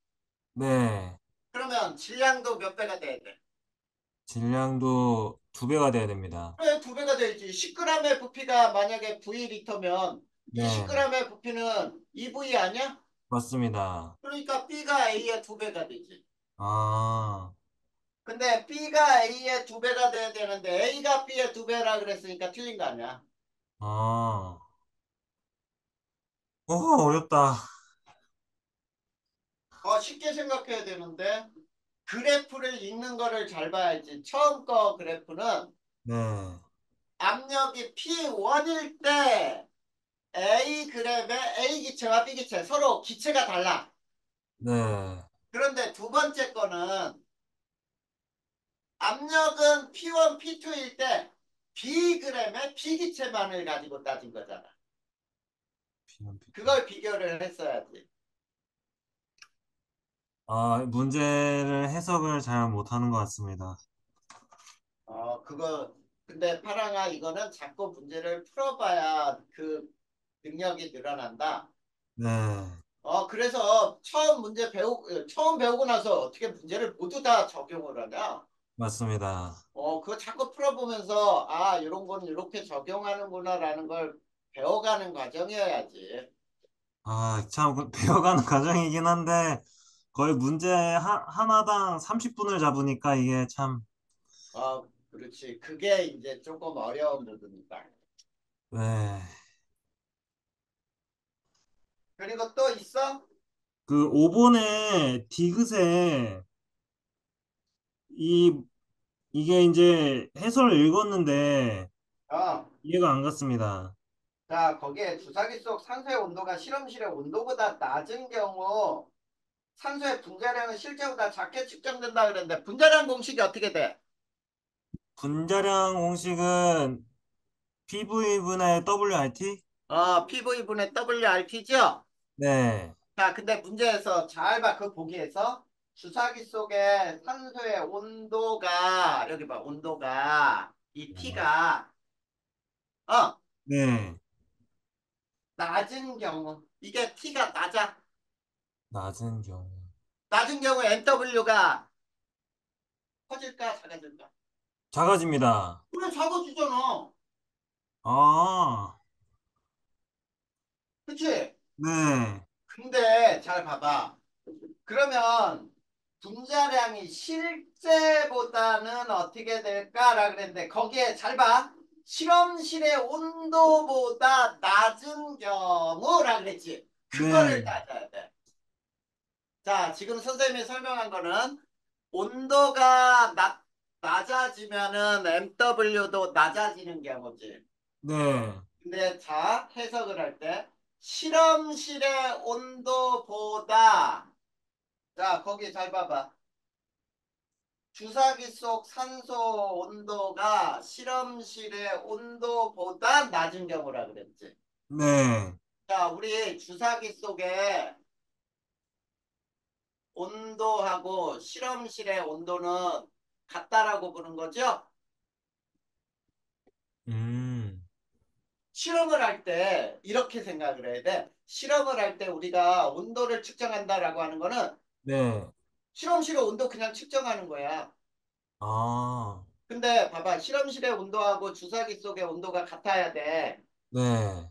네. 그러면 질량도 몇 배가 돼야 돼? 질량도 두 배가 돼야 됩니다. 그래, 두 배가 되지. 10g의 부피가 만약에 V리터면 이 네. 10g의 부피는 EV 아니야? 맞습니다. 그러니까 B가 A의 두 배가 되지. 아, 근데 B가 A의 두 배가 돼야 되는데 A가 B의 두 배라 그랬으니까 틀린 거 아니야. 아. 어렵다. 쉽게 생각해야 되는데 그래프를 읽는 거를 잘 봐야지. 처음 거 그래프는 네. 압력이 P1일 때 A 기체와 B 기체 서로 기체가 달라. 네. 그런데 두 번째 거는 압력은 P1, P2일 때 Bg의 B기체만을 가지고 따진 거잖아. P1, P2. 그걸 비교를 했어야지. 아, 문제를 해석을 잘 못하는 것 같습니다. 그거 근데 파랑아 이거는 자꾸 문제를 풀어봐야 그 능력이 늘어난다. 네. 그래서 처음 배우고 나서 어떻게 문제를 모두 다 적용을 하냐? 맞습니다. 그거 자꾸 풀어보면서 아, 이런 거는 이렇게 적용하는구나라는 걸 배워가는 과정이어야지. 아, 참, 배워가는 과정이긴 한데, 거의 문제 하나당 30분을 잡으니까 이게 참, 그렇지. 그게 이제 조금 어려운 부분이다. 네. 그리고 또 있어? 그 5번에 디귿에 이, 이게 이제 해설을 읽었는데 어. 이해가 안 갔습니다. 자, 거기에 주사기 속 산소의 온도가 실험실의 온도보다 낮은 경우 산소의 분자량은 실제보다 작게 측정된다 그랬는데 분자량 공식이 어떻게 돼? 분자량 공식은 PV분의 WRT? PV분의 WRT죠? 네. 자, 근데 문제에서 잘 봐. 그 보기에서 주사기 속에 산소의 온도가 여기 봐. 온도가 이 T가 어 네. 낮은 경우 이게 T가 낮아. 낮은 경우. 낮은 경우 NW가 커질까 작아질까? 작아집니다. 그래 작아지잖아. 아, 그치? 네. 근데 잘 봐봐. 그러면 분자량이 실제보다는 어떻게 될까라 그랬는데 거기에 잘 봐. 실험실의 온도보다 낮은 경우라 그랬지. 그거를 네, 따져야 돼. 자, 지금 선생님이 설명한 거는 온도가 낮아지면은 MW도 낮아지는 경우지. 네, 근데 자, 해석을 할 때 실험실의 온도보다 자, 거기 잘 봐봐. 주사기 속 산소 온도가 실험실의 온도보다 낮은 경우라 그랬지. 네, 자, 우리 주사기 속에 온도하고 실험실의 온도는 같다라고 보는 거죠? 음, 실험을 할 때 이렇게 생각을 해야 돼. 실험을 할 때 우리가 온도를 측정한다라고 하는 거는 네, 실험실의 온도 그냥 측정하는 거야. 아, 근데 봐봐. 실험실의 온도하고 주사기 속의 온도가 같아야 돼. 네,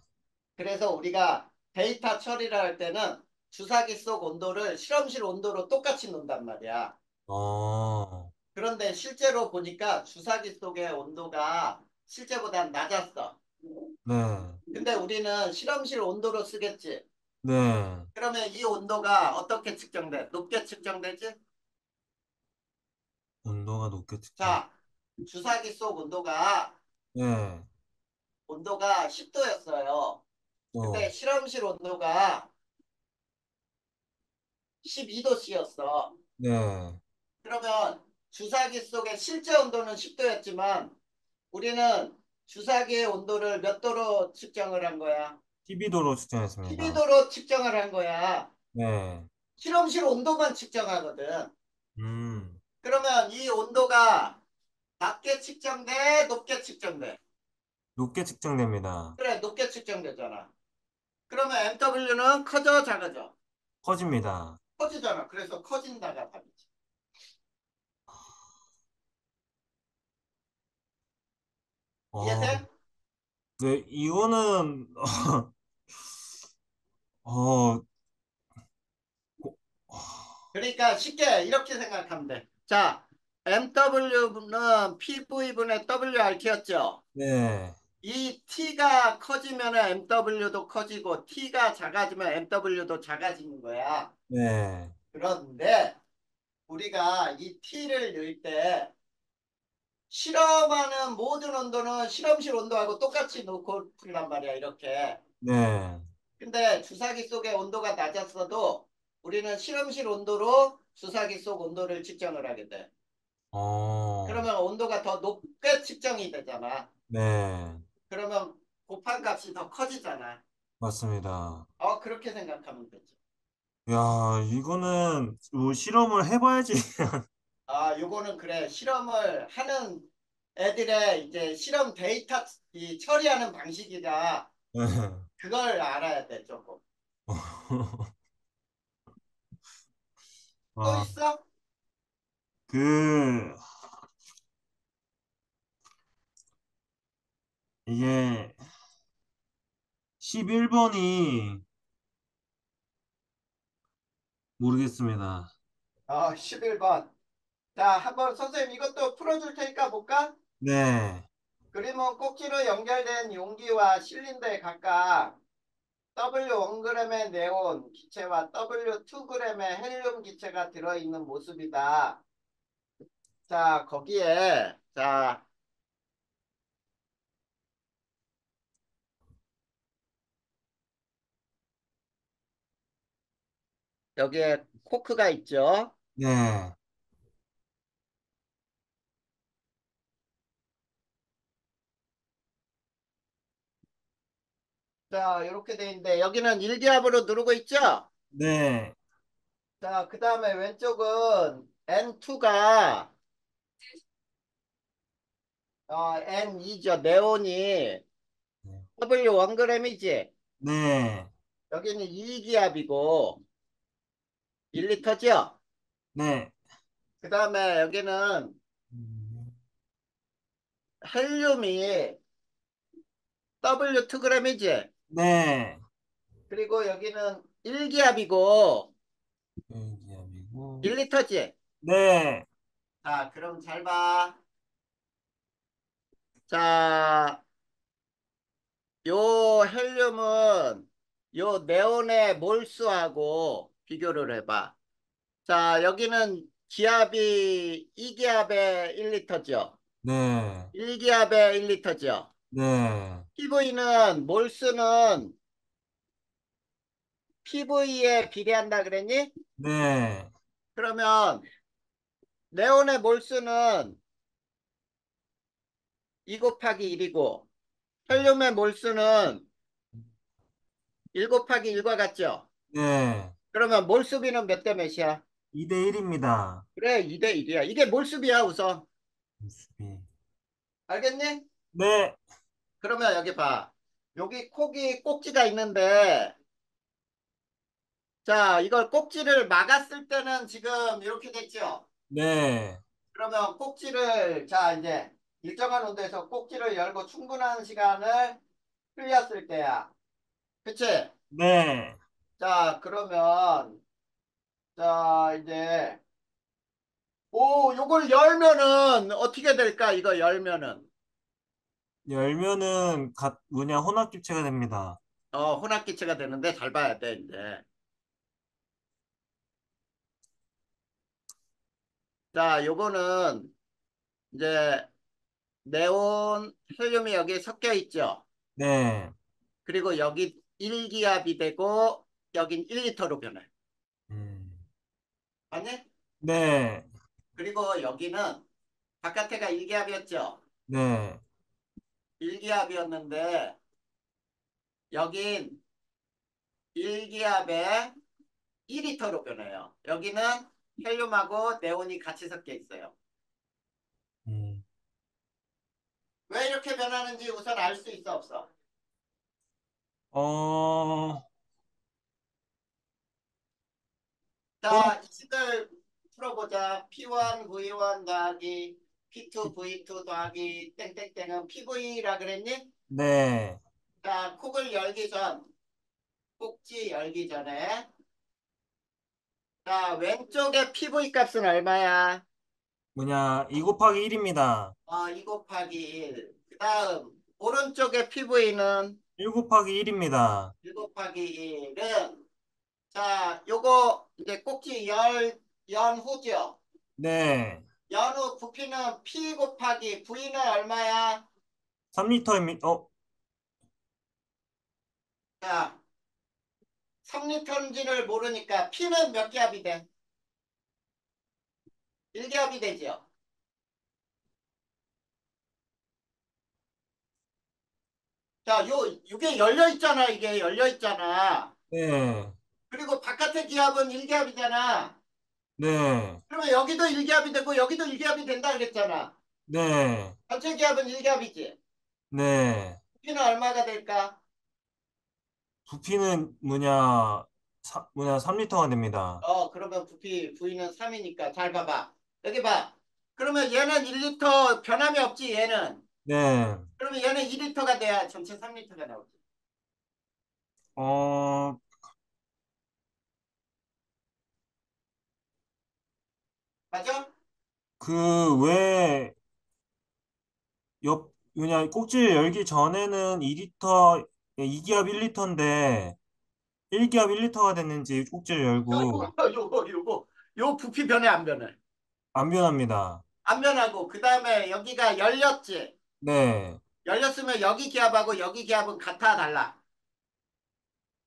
그래서 우리가 데이터 처리를 할 때는 주사기 속 온도를 실험실 온도로 똑같이 놓는단 말이야. 어, 그런데 실제로 보니까 주사기 속의 온도가 실제보다 낮았어. 네, 근데 우리는 실험실 온도로 쓰겠지. 네, 그러면 이 온도가 어떻게 측정돼? 높게 측정되지? 온도가 높게 측정. 자, 주사기 속 네, 온도가 10도였어요. 근데 또, 실험실 온도가 12도씨였어. 네, 그러면 주사기 속의 실제 온도는 10도였지만 우리는 주사기의 온도를 몇 도로 측정을 한 거야? 12도로 측정했습니다. 12도로 측정을 한 거야. 네, 실험실 온도만 측정하거든. 음, 그러면 이 온도가 낮게 측정돼? 높게 측정돼? 높게 측정됩니다. 그래, 높게 측정되잖아. 그러면 MW는 커져, 작아져? 커집니다. 커지잖아. 그래서 커진다가 답이지. 어, 이해돼? 네, 이거는, 어, 고- 그러니까 쉽게 이렇게 생각하면 돼. 자, MW는 PV분의 WRT였죠. 네, 이 T가 커지면 MW도 커지고 T가 작아지면 MW도 작아지는 거야. 네, 그런데 우리가 이 T를 넣을 때 실험하는 모든 온도는 실험실 온도하고 똑같이 놓고 풀란 말이야, 이렇게. 네, 근데 주사기 속의 온도가 낮았어도 우리는 실험실 온도로 주사기 속 온도를 측정을 하게 돼. 어, 그러면 온도가 더 높게 측정이 되잖아. 네, 그러면 곱한 값이 더 커지잖아. 맞습니다. 그렇게 생각하면 되지. 야, 이거는 뭐 실험을 해봐야지. 요거는 그래. 실험을 하는 애들의 이제 실험 데이터 이 처리하는 방식이다. 그걸 알아야 돼, 조금. 또 아, 있어? 그, 이게 11번이 모르겠습니다. 11번. 자, 한번 선생님 이것도 풀어줄 테니까 볼까? 네, 그림은 꼭지로 연결된 용기와 실린더에 각각 W1g의 네온 기체와 W2g의 헬륨 기체가 들어있는 모습이다. 자, 거기에, 자, 여기에 코크가 있죠. 네, 자, 이렇게 돼 있는데, 여기는 일기압으로 누르고 있죠? 네, 자, 그 다음에 왼쪽은 N2가, N2죠. 네온이 W1g이지. 네, 여기는 2기압이고, 1리터죠? 네, 그 다음에 여기는 헬륨이 W2g이지. 네, 그리고 여기는 1기압이고 일기압이고, 1리터지. 네, 자, 그럼 잘 봐. 자, 요 헬륨은 요 네온의 몰수하고 비교를 해봐. 자, 여기는 기압이 2기압에 1리터죠. 네, 1기압에 1리터죠. 네, PV는 몰수는 PV에 비례한다 그랬니? 네, 그러면 네온의 몰수는 2 곱하기 1이고 헬륨의 몰수는 1 곱하기 1과 같죠? 네. 그러면 몰수비는 몇 대 몇이야? 2대 1입니다. 그래, 2대 1이야. 이게 몰수비야, 우선. 수비. 알겠니? 네, 그러면 여기 봐. 여기 꼭지가 있는데, 자, 이걸 꼭지를 막았을 때는 지금 이렇게 됐죠? 네, 그러면 꼭지를, 자, 이제 일정한 온도에서 꼭지를 열고 충분한 시간을 흘렸을 때야. 그치? 네. 자, 그러면, 자, 이제, 요걸 열면은 어떻게 될까? 이거 열면은. 열면은 뭐냐 혼합기체가 됩니다. 혼합기체가 되는데 잘 봐야 돼, 이제. 자, 요거는 이제 네온 헬륨이 여기 섞여 있죠. 네, 그리고 여기 1기압이 되고 여긴 1리터로 변해. 음, 맞니? 네, 그리고 여기는 바깥에가 1기압이었죠. 네, 1기압이었는데 여긴 1기압에 2리터로 변해요. 여기는 헬륨하고 네온이 같이 섞여 있어요. 음. 왜 이렇게 변하는지 우선 알 수 있어, 없어? 어, 혼합, 자, 이 식을 풀어보자. P1, V1 더하기 P2, V2 더하기 땡땡땡은 PV라 그랬니? 네, 자, 꼭지 열기 전에. 자, 왼쪽에 PV 값은 얼마야? 뭐냐 2 곱하기 1입니다. 2 곱하기 1. 그 다음, 오른쪽에 PV는 1 곱하기 1입니다. 1 곱하기 1은, 자, 요거 이제 연 후죠. 네, 연후 부피는 P 곱하기 V는 얼마야? 3리터입니다. 자, 3리터인지를 모르니까 P는 몇 기압이 돼? 1기압이 되죠. 자, 이게 열려 있잖아. 이게 열려 있잖아. 네, 그리고 바깥의 기압은 1기압이잖아. 네, 그러면 여기도 1기압이 되고 여기도 1기압이 된다 그랬잖아. 네, 전체 기압은 1기압이지. 네. P는 얼마가 될까? 부피는 뭐냐 3리터가 됩니다. 그러면 V는 3이니까 잘 봐봐. 여기 봐. 그러면 얘는 1리터 변함이 없지, 얘는. 네, 그러면 얘는 2리터가 돼야 전체 3리터가 나오지. 어, 맞아? 왜 뭐냐 꼭지를 열기 전에는 2리터, 2기압 1리터인데 1기압 1리터가 됐는지 꼭지를 열고 요 부피 변해, 안 변해? 안 변합니다. 안 변하고, 그 다음에 여기가 열렸지. 네, 열렸으면 여기 기압하고 여기 기압은 같아, 달라?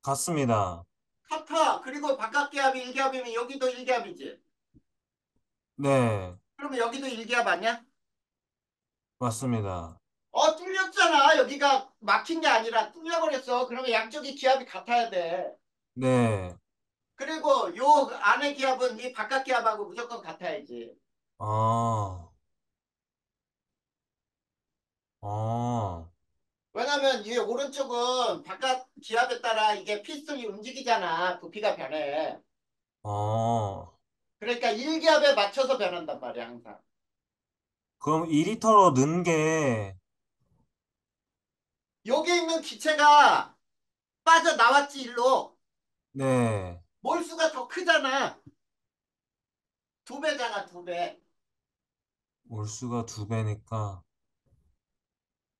같습니다. 같아. 그리고 바깥 기압이 1기압이면 여기도 1기압이지. 네, 그러면 여기도 1기압 아니야? 맞습니다. 뚫렸잖아. 여기가 막힌 게 아니라 뚫려버렸어. 그러면 양쪽이 기압이 같아야 돼. 네, 그리고 요 안에 기압은 이 바깥 기압하고 무조건 같아야지. 아, 아, 왜냐면 이 오른쪽은 바깥 기압에 따라 이게 피스톤이 움직이잖아. 부피가 변해. 아. 그러니까 1기압에 맞춰서 변한단 말이야, 항상. 그럼 2리터로 넣은 게, 여기 있는 기체가 빠져나왔지, 일로. 네, 몰수가 더 크잖아. 2배잖아, 2배. 몰수가 2배니까,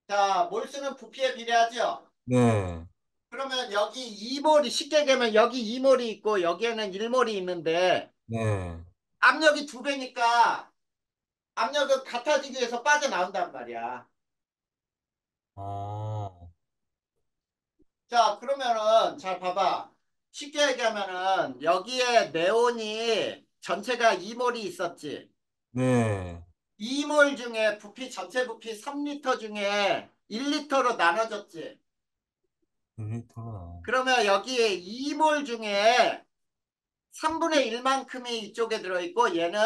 자, 몰수는 부피에 비례하죠. 네, 그러면 여기 2몰이 쉽게 되면 여기 2몰이 있고 여기에는 1몰이 있는데 네. 압력이 2배니까 압력은 같아지기 위해서 빠져나온단 말이야. 어, 자, 그러면은 잘 봐봐. 쉽게 얘기하면은 여기에 네온이 전체가 2몰이 있었지. 네. 2몰 중에 부피 전체 부피 3리터 중에 1리터로 나눠졌지. 1리터구나. 그러면 여기에 2몰 중에 3분의 1만큼이 이쪽에 들어있고 얘는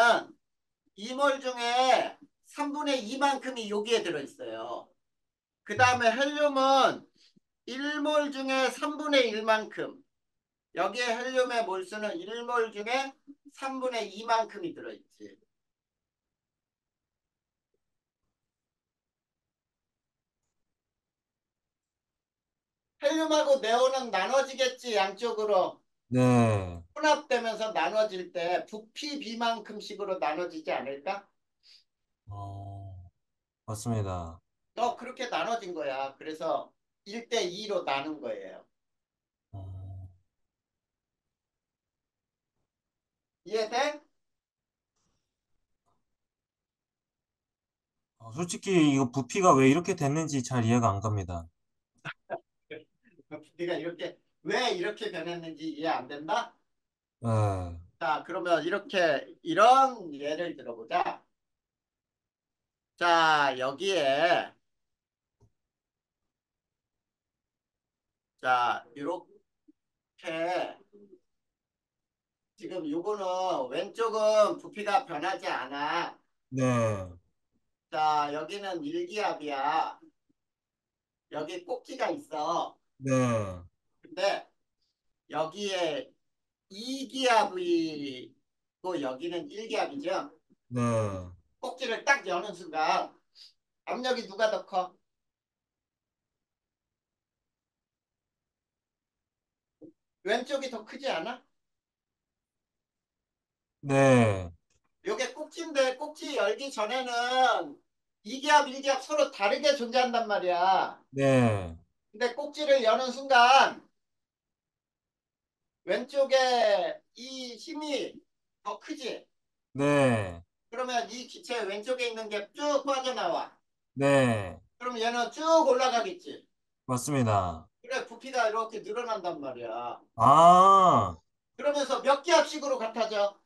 2몰 중에 3분의 2만큼이 여기에 들어있어요. 그 다음에 헬륨은 1몰 중에 3분의 1만큼. 여기에 헬륨의 몰수는 1몰 중에 3분의 2만큼이 들어있지. 헬륨하고 네온은 나눠지겠지, 양쪽으로. 네, 혼합되면서 나눠질 때 부피 비만큼씩으로 나눠지지 않을까? 어, 맞습니다. 그렇게 나눠진 거야. 그래서 1대2로 나눈 거예요. 어, 이해돼? 솔직히 이거 부피가 왜 이렇게 됐는지 잘 이해가 안 갑니다. 부피가 이렇게, 왜 이렇게 변했는지 이해 안 된다? 네, 자, 그러면 이런 예를 들어보자. 자, 여기에, 자, 이렇게, 지금 요거는 왼쪽은 부피가 변하지 않아. 네, 자, 여기는 일기압이야. 여기 꼭지가 있어. 네, 근데 여기에 이기압이고 여기는 일기압이죠. 네. 꼭지를 딱 여는 순간 압력이 누가 더 커? 왼쪽이 더 크지 않아? 네, 요게 꼭지인데 꼭지 열기 전에는 이기압, 일기압 서로 다르게 존재한단 말이야. 네, 근데 꼭지를 여는 순간 왼쪽에 이 힘이 더 크지? 네, 그러면 이 기체 왼쪽에 있는 게 쭉 빠져나와. 네, 그럼 얘는 쭉 올라가겠지. 맞습니다. 그래, 부피가 이렇게 늘어난단 말이야. 아, 그러면서 몇 기압씩으로 같아져?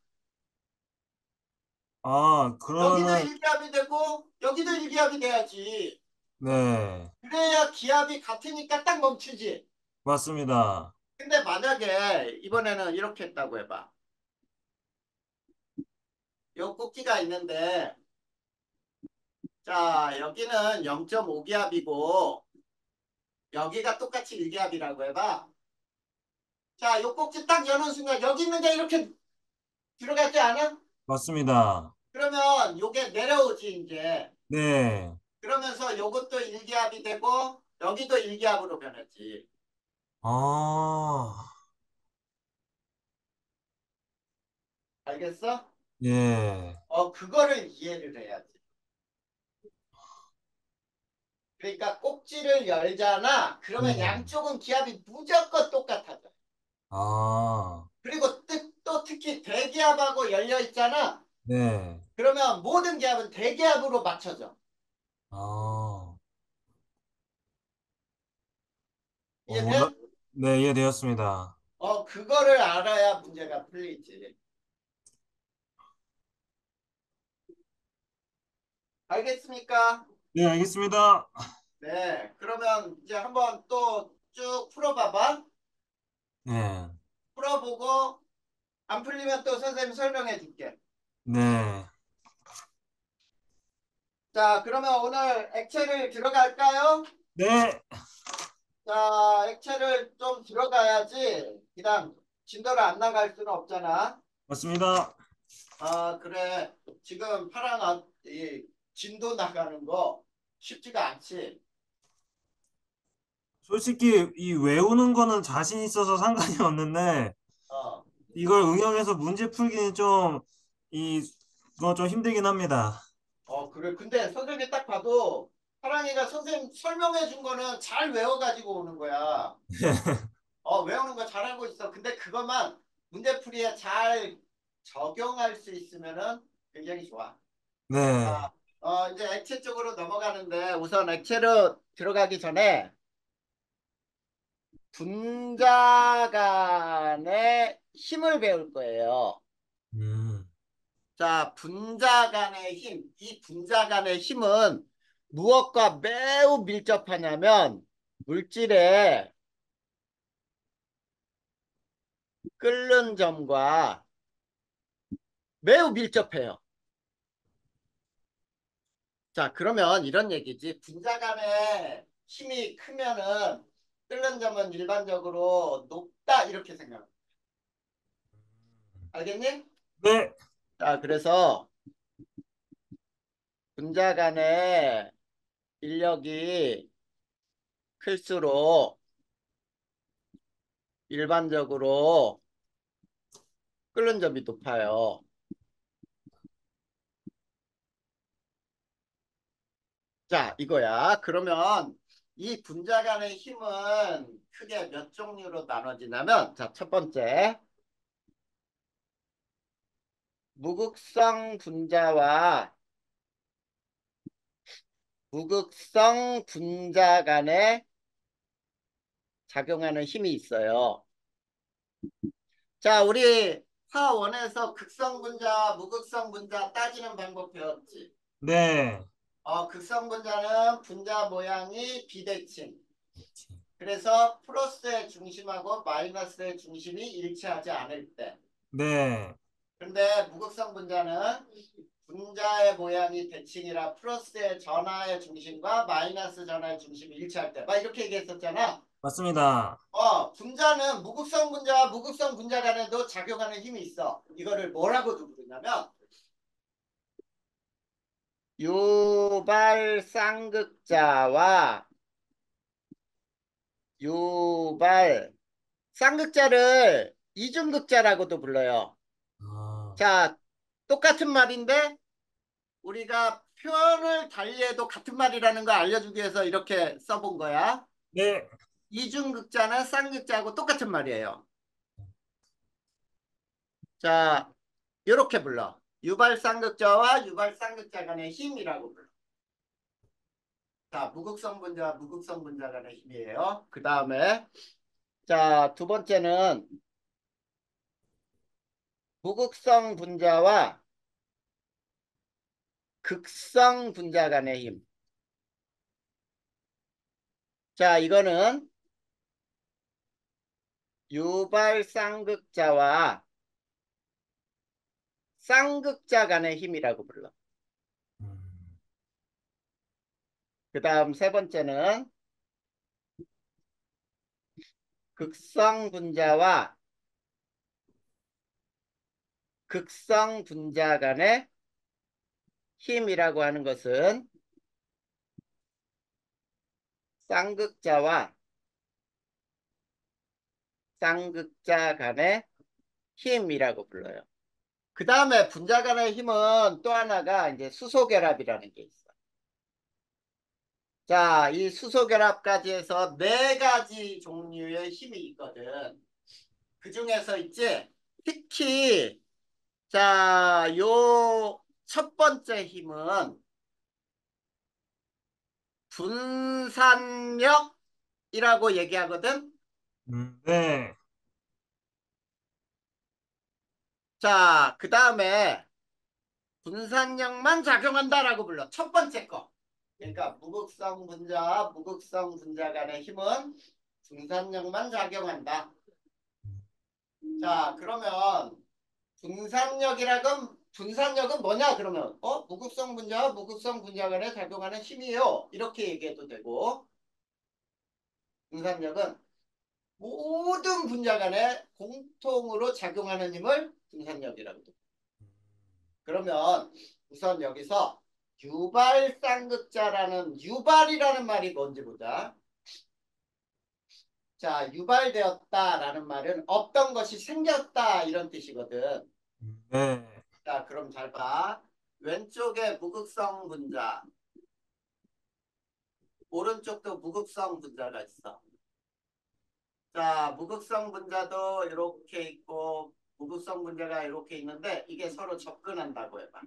여기도 그러면은, 1기압이 되고 여기도 1기압이 돼야지. 네, 그래야 기압이 같으니까 딱 멈추지. 맞습니다. 근데 만약에 이번에는 이렇게 했다고 해봐. 요 꼭지가 있는데 자 여기는 0.5기압이고 여기가 똑같이 1기압이라고 해봐. 자, 요 꼭지 딱 여는 순간 여기 있는 게 이렇게 들어가지 않아? 맞습니다. 그러면 요게 내려오지 이제. 네, 그러면서 요것도 1기압이 되고 여기도 1기압으로 변했지. 아, 알겠어? 예, 그거를 이해를 해야지. 그러니까 꼭지를 열잖아. 그러면 네, 양쪽은 기압이 무조건 똑같아져. 아, 그리고 또 특히 대기압하고 열려 있잖아. 네, 그러면 모든 기압은 대기압으로 맞춰져. 아, 몰라, 이해돼? 네, 이해되었습니다. 그거를 알아야 문제가 풀리지. 알겠습니까? 네, 알겠습니다. 네. 그러면 이제 한번 또 쭉 풀어봐봐. 네, 풀어보고 안 풀리면 또 선생님 설명해 줄게. 네, 자, 그러면 오늘 액체를 들어갈까요? 네, 자, 액체를 좀 들어가야지. 그냥 진도를 안 나갈 수는 없잖아. 맞습니다. 그래. 지금 이 진도 나가는 거 쉽지가 않지. 솔직히 이 외우는 거는 자신 있어서 상관이 없는데 어, 이걸 응용해서 문제 풀기는 이거 좀 힘들긴 합니다. 그래. 근데 선생님이 딱 봐도 사랑이가 선생님 설명해 준 거는 잘 외워가지고 오는 거야. 외우는 거 잘하고 있어. 근데 그것만 문제풀이에 잘 적용할 수 있으면은 굉장히 좋아. 네. 자, 이제 액체 쪽으로 넘어가는데 우선 액체로 들어가기 전에 분자 간의 힘을 배울 거예요. 음, 자, 분자 간의 힘. 이 분자 간의 힘은 무엇과 매우 밀접하냐면 물질의 끓는 점과 매우 밀접해요. 자, 그러면 이런 얘기지. 분자 간의 힘이 크면은 끓는 점은 일반적으로 높다 이렇게 생각. 알겠니? 네. 자, 그래서 분자 간의 인력이 클수록 일반적으로 끓는 점이 높아요. 자, 이거야. 그러면 이 분자 간의 힘은 크게 몇 종류로 나눠지냐면, 자, 첫 번째, 무극성 분자와 무극성 분자 간에 작용하는 힘이 있어요. 자, 우리 사원에서 극성 분자, 무극성 분자 따지는 방법 배웠지. 네. 극성 분자는 분자 모양이 비대칭. 그래서 플러스의 중심하고 마이너스의 중심이 일치하지 않을 때. 네. 근데 무극성 분자는 분자의 모양이 대칭이라 플러스의 전하의 중심과 마이너스 전하의 중심이 일치할 때. 막 이렇게 얘기했었잖아. 맞습니다. 분자는 무극성 분자와 무극성 분자 간에도 작용하는 힘이 있어. 이거를 뭐라고도 부르냐면 유발 쌍극자와 유발 쌍극자를 이중극자라고도 불러요. 아, 자, 똑같은 말인데 우리가 표현을 달리해도 같은 말이라는 걸 알려주기 위해서 이렇게 써본 거야. 네. 이중극자는 쌍극자하고 똑같은 말이에요. 자, 이렇게 불러. 유발쌍극자와 유발쌍극자 간의 힘이라고 불러. 자, 무극성 분자와 무극성 분자 간의 힘이에요. 그 다음에 자, 두 번째는 무극성 분자와 극성 분자 간의 힘. 자, 이거는 유발쌍극자와 쌍극자 간의 힘이라고 불러. 음, 그 다음 세 번째는 극성 분자와 극성 분자 간의 힘이라고 하는 것은 쌍극자와 쌍극자 간의 힘이라고 불러요. 그 다음에 분자 간의 힘은 또 하나가 이제 수소결합이라는 게 있어. 자, 이 수소결합까지 해서 네 가지 종류의 힘이 있거든. 그 중에서 있지, 특히, 자, 요 첫 번째 힘은 분산력이라고 얘기하거든. 네. 자, 그 다음에 분산력만 작용한다라고 불러. 첫 번째 거. 그러니까 무극성 분자와 무극성 분자 간의 힘은 분산력만 작용한다. 자, 그러면 분산력은 뭐냐? 그러면 무극성 분자와 무극성 분자 간에 작용하는 힘이에요. 이렇게 얘기해도 되고 분산력은 모든 분자 간에 공통으로 작용하는 힘을 분산력이라고 합니다. 그러면 우선 여기서 유발쌍극자라는 유발이라는 말이 뭔지 보자. 자, 유발되었다라는 말은 없던 것이 생겼다 이런 뜻이거든. 네. 자, 그럼 잘 봐. 왼쪽에 무극성 분자, 오른쪽도 무극성 분자가 있어. 자, 무극성 분자도 이렇게 있고 무극성 분자가 이렇게 있는데 이게 서로 접근한다고 해봐.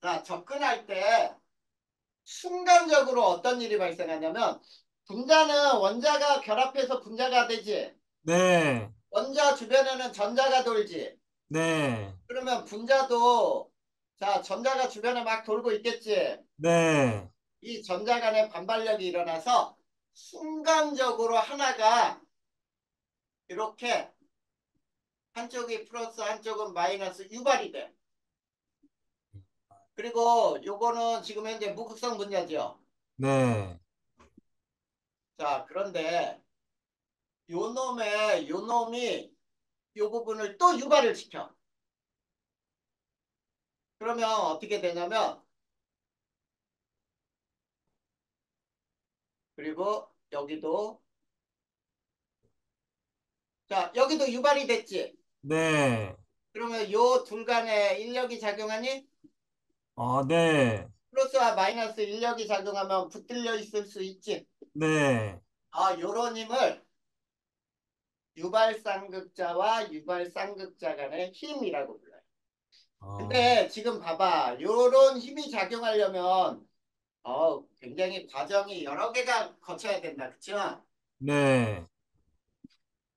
자, 접근할 때 순간적으로 어떤 일이 발생하냐면 분자는 원자가 결합해서 분자가 되지. 네, 원자 주변에는 전자가 돌지. 네, 그러면 분자도 자, 전자가 주변에 막 돌고 있겠지. 네, 이 전자 간의 반발력이 일어나서 순간적으로 하나가 이렇게 한쪽이 플러스 한쪽은 마이너스 유발이 돼. 그리고 요거는 지금 현재 무극성 분자죠. 네, 자, 그런데 요 놈이 요 부분을 또 유발을 시켜. 그러면 어떻게 되냐면 그리고 여기도 자, 여기도 유발이 됐지. 네, 그러면 요 둘 간에 인력이 작용하니 네, 플러스와 마이너스 인력이 작용하면 붙들려 있을 수 있지. 네, 아, 요런 힘을 유발쌍극자와 유발쌍극자 간의 힘이라고 불러요. 어, 근데 지금 봐봐. 요런 힘이 작용하려면 굉장히 과정이 여러 개가 거쳐야 된다. 그쵸? 네,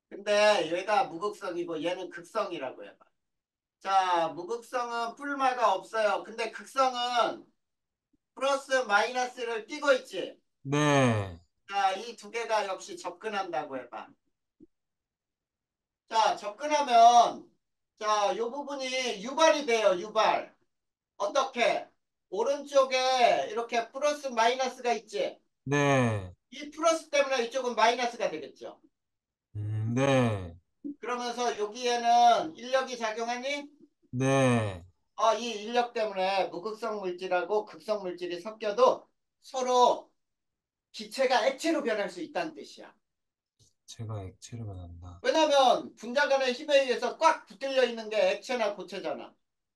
근데 얘가 무극성이고 얘는 극성이라고 해봐. 자, 무극성은 뿔마가 없어요. 근데 극성은 플러스 마이너스를 띄고 있지. 네, 자, 이 두 개가 역시 접근한다고 해봐. 자, 접근하면 자, 요 부분이 유발이 돼요. 유발. 어떻게? 오른쪽에 이렇게 플러스 마이너스가 있지. 네, 이 플러스 때문에 이쪽은 마이너스가 되겠죠. 네, 그러면서 여기에는 인력이 작용하니 네, 이 인력 때문에 무극성 물질하고 극성 물질이 섞여도 서로 기체가 액체로 변할 수 있다는 뜻이야. 제가 액체를 만든다. 왜냐하면 분자 간의 힘에 의해서 꽉 붙들려 있는 게 액체나 고체잖아.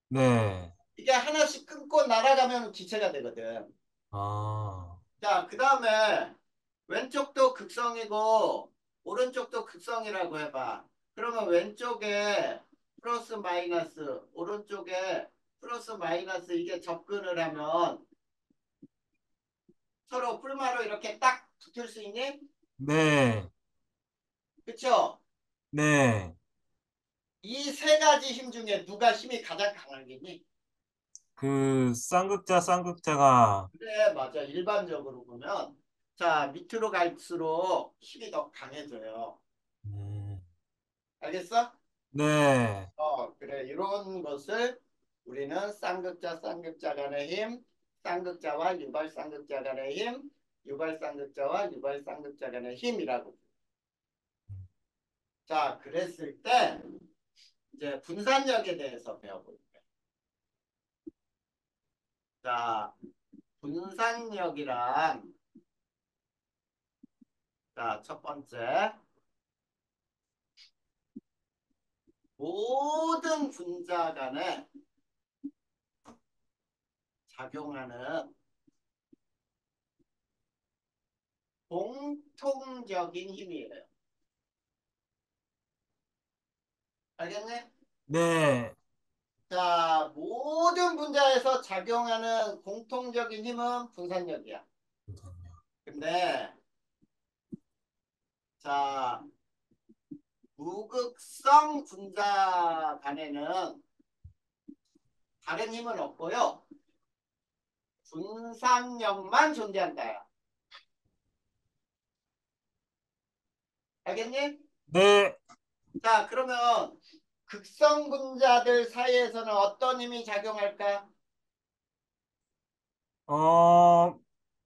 네, 이게 하나씩 끊고 날아가면 기체가 되거든. 아, 자, 그 다음에 왼쪽도 극성이고 오른쪽도 극성이라고 해봐. 그러면 왼쪽에 플러스 마이너스, 오른쪽에 플러스 마이너스 이게 접근을 하면 서로 풀마로 이렇게 딱 붙을 수 있니? 네, 그쵸? 네, 이 세 가지 힘 중에 누가 힘이 가장 강하겠니? 그 쌍극자가, 그래, 맞아. 일반적으로 보면 자, 밑으로 갈수록 힘이 더 강해져요. 음, 알겠어? 네, 그래. 이런 것을 우리는 쌍극자 간의 힘, 쌍극자와 유발쌍극자 간의 힘, 유발쌍극자와 유발쌍극자 간의 힘이라고. 자, 그랬을 때 이제 분산력에 대해서 배워볼게요. 자, 분산력이란 자, 첫 번째 모든 분자 간에 작용하는 공통적인 힘이에요. 알겠니? 네, 자, 모든 분자에서 작용하는 공통적인 힘은 분산력이야. 근데 자, 무극성 분자 간에는 다른 힘은 없고요. 분산력만 존재한다. 알겠니? 네, 자, 그러면 극성 분자들 사이에서는 어떤 힘이 작용할까? 어,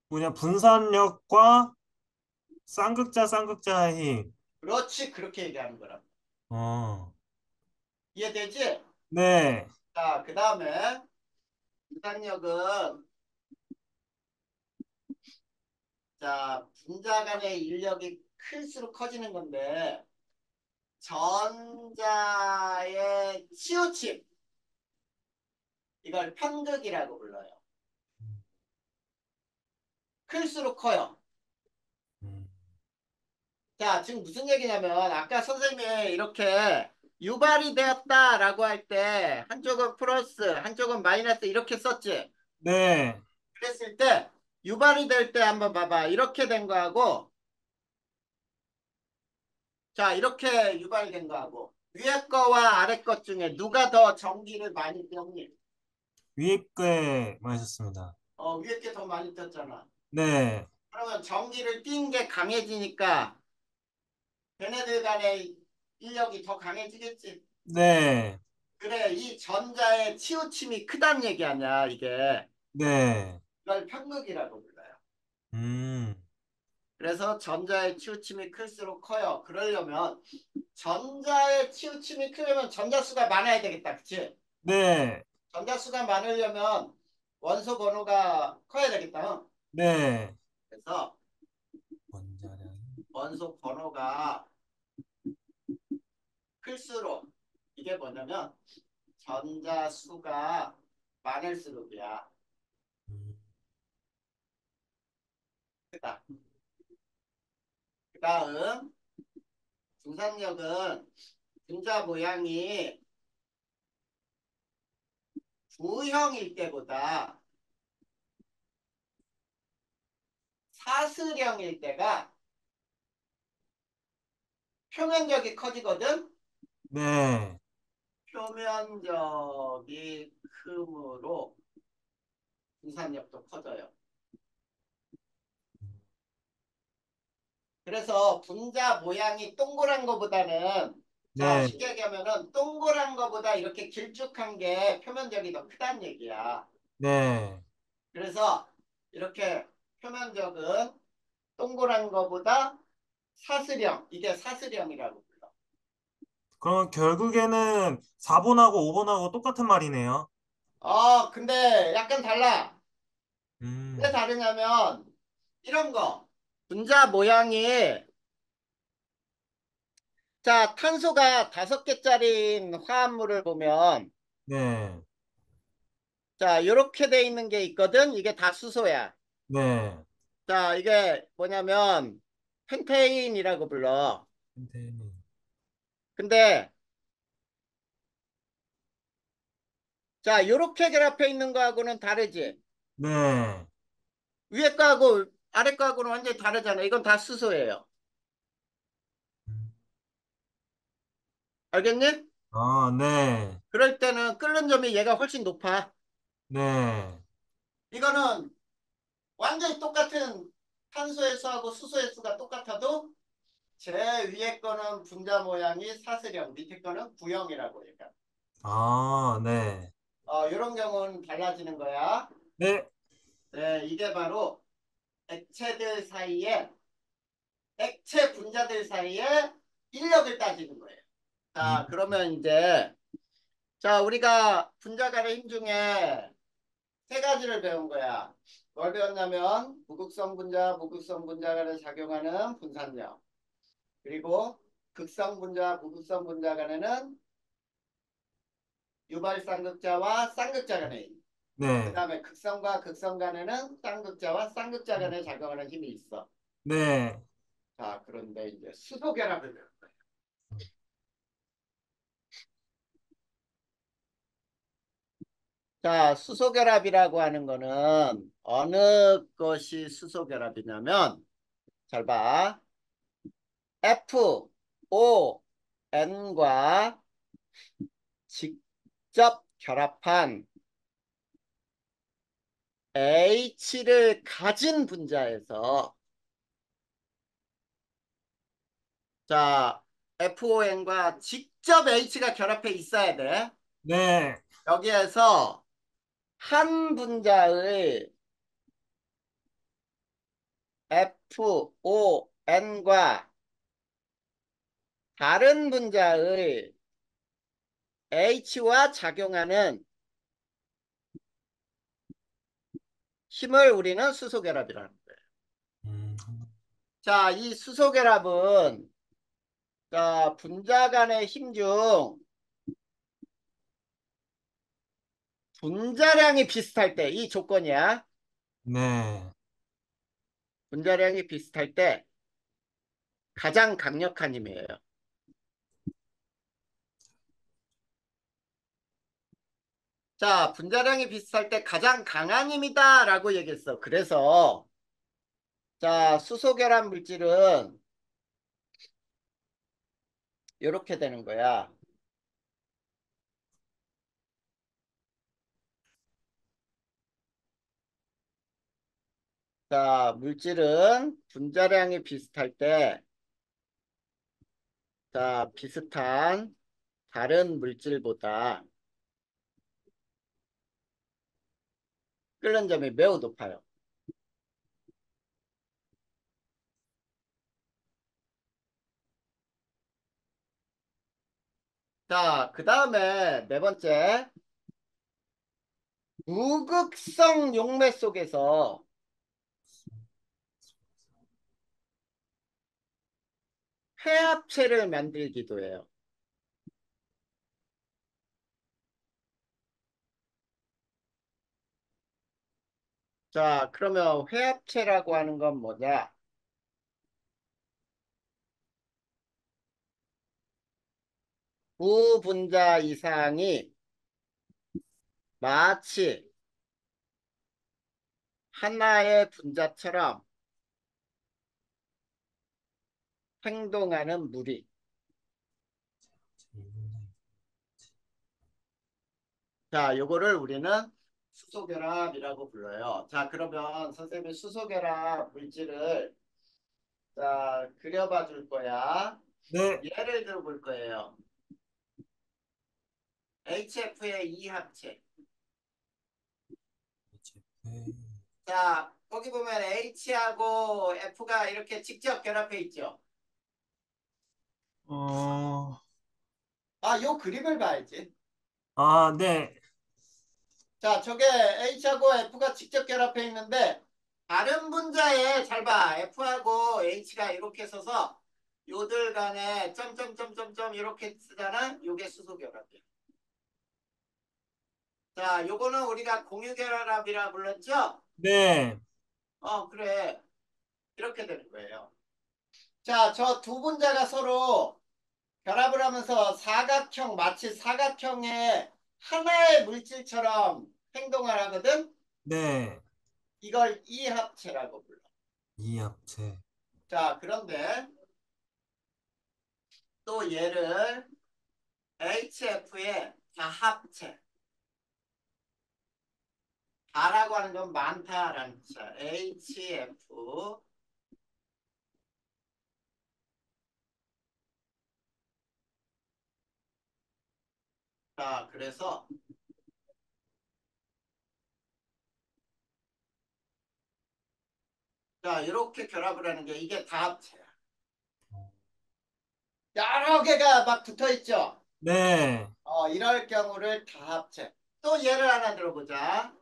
뭐냐, 분산력과 쌍극자의 힘. 그렇지, 그렇게 얘기하는 거라. 어, 이해되지? 네, 자, 그 다음에 분산력은 자, 분자 간의 인력이 클수록 커지는 건데 전자의 치우침 이걸 편극이라고 불러요. 클수록 커요. 음, 자, 지금 무슨 얘기냐면 아까 선생님이 이렇게 유발이 되었다라고 할 때 한쪽은 플러스, 한쪽은 마이너스 이렇게 썼지. 네, 그랬을 때 유발이 될 때 한번 봐봐. 이렇게 된 거하고 자, 이렇게 유발된 거하고 위에 거와 아래 것 중에 누가 더 전기를 많이 떼었니? 위에 게 마셨습니다. 위에 게 더 많이 떴잖아. 네, 그러면 전기를 띈 게 강해지니까 걔네들 간의 인력이 더 강해지겠지. 네, 그래, 이 전자의 치우침이 크단 얘기 아니야, 이게. 네, 이걸 편극이라고 불러요. 음, 그래서 전자의 치우침이 클수록 커요. 그러려면 전자의 치우침이 크려면 전자수가 많아야 되겠다. 그치? 네, 전자수가 많으려면 원소 번호가 커야 되겠다. 응? 네. 그래서 원자량이, 원소 번호가 클수록 이게 뭐냐면 전자수가 많을수록이야. 음, 크다. 그 다음 중상력은 분자 모양이 구형일 때보다 사슬형일 때가 표면적이 커지거든. 네, 표면적이 크므로 분산력도 커져요. 그래서 분자 모양이 동그란 거보다는 자 네, 쉽게 얘기하면은 동그란 거보다 이렇게 길쭉한 게 표면적이 더 크다는 얘기야. 네. 그래서 이렇게 표면적은 동그란 거보다 사슬형 이게 사슬형이라고 불러. 그럼 결국에는 4번하고 5번하고 똑같은 말이네요. 근데 약간 달라. 왜 음, 다르냐면 이런 거 분자 모양이 자 탄소가 5개짜리인 화합물을 보면 네, 자 이렇게 돼 있는 게 있거든. 이게 다 수소야. 네. 자 이게 뭐냐면 펜테인이라고 불러. 펜테인. 근데 자 이렇게 결합해 있는 거하고는 다르지. 네. 위에 거하고 아래 거하고는 완전히 다르잖아. 이건 다 수소예요. 알겠니? 아, 네, 그럴 때는 끓는 점이 얘가 훨씬 높아. 네. 이거는 완전히 똑같은 탄소의 수하고 수소의 수가 똑같아도 제 위에 거는 분자 모양이 사슬형, 밑에 거는 구형이라고 얘기해. 아, 네. 이런 경우는 달라지는 거야. 네, 네, 이게 바로 액체들 사이에 액체 분자들 사이에 인력을 따지는 거예요. 음, 자, 그러면 이제 자 우리가 분자 간의 힘 중에 세 가지를 배운 거야. 뭘 배웠냐면 무극성 분자, 무극성 분자 간에 작용하는 분산력. 그리고 극성 분자, 무극성 분자 간에는 유발 쌍극자와 쌍극자 간의 힘. 그 네, 다음에 극성과 극성 간에는 쌍극자와 쌍극자 간에 작용하는 힘이 있어. 네. 자, 그런데 이제 수소 결합을 배운 거야. 자, 수소 결합이라고 하는 거는 어느 것이 수소 결합이냐면 잘 봐. FON과 직접 결합한 H를 가진 분자에서 자, FON과 직접 H가 결합해 있어야 돼. 네, 여기에서 한 분자의 FON과 다른 분자의 H와 작용하는 힘을 우리는 수소결합이라는 거예요. 음, 자, 이 수소결합은 자, 분자 간의 힘 중 분자량이 비슷할 때 이 조건이야. 네, 분자량이 비슷할 때 가장 강력한 힘이에요. 자, 분자량이 비슷할 때 가장 강한 힘이다라고 얘기했어. 그래서 자, 수소결합 물질은 이렇게 되는 거야. 자, 물질은 분자량이 비슷할 때, 자, 비슷한 다른 물질보다 끓는 점이 매우 높아요. 자, 그 다음에 네 번째, 무극성 용매 속에서 회합체를 만들기도 해요. 자, 그러면 회합체라고 하는 건 뭐냐? 두 분자 이상이 마치 하나의 분자처럼 행동하는 무리. 자, 요거를 우리는 수소결합이라고 불러요. 자, 그러면 선생님이 수소결합 물질을 자, 그려봐 줄 거야. 네. 예를 들어 볼 거예요. HF의 이합체. 자, 거기 보면 H하고 F가 이렇게 직접 결합해 있죠. 어, 아, 요 그림을 봐야지. 네. 자, 저게 H하고 F가 직접 결합해 있는데 다른 분자에 잘 봐. F하고 H가 이렇게 써서 요들 간에 점점점점점 이렇게 쓰잖아. 요게 수소 결합이야. 자, 요거는 우리가 공유 결합이라 불렀죠? 네. 그래. 이렇게 되는 거예요. 자, 저 두 분자가 서로 결합을 하면서 사각형, 마치 사각형의 하나의 물질처럼 행동을 하거든? 네. 이걸 이합체라고 불러. 이합체. 자, 그런데 또 얘를 HF의 다합체. 다라고 하는 건 많다라는 뜻이야. HF. 자, 그래서 자, 이렇게 결합을 하는 게 이게 다합체야. 여러 개가 막 붙어 있죠. 네. 이럴 경우를 다합체. 또 예를 하나 들어보자.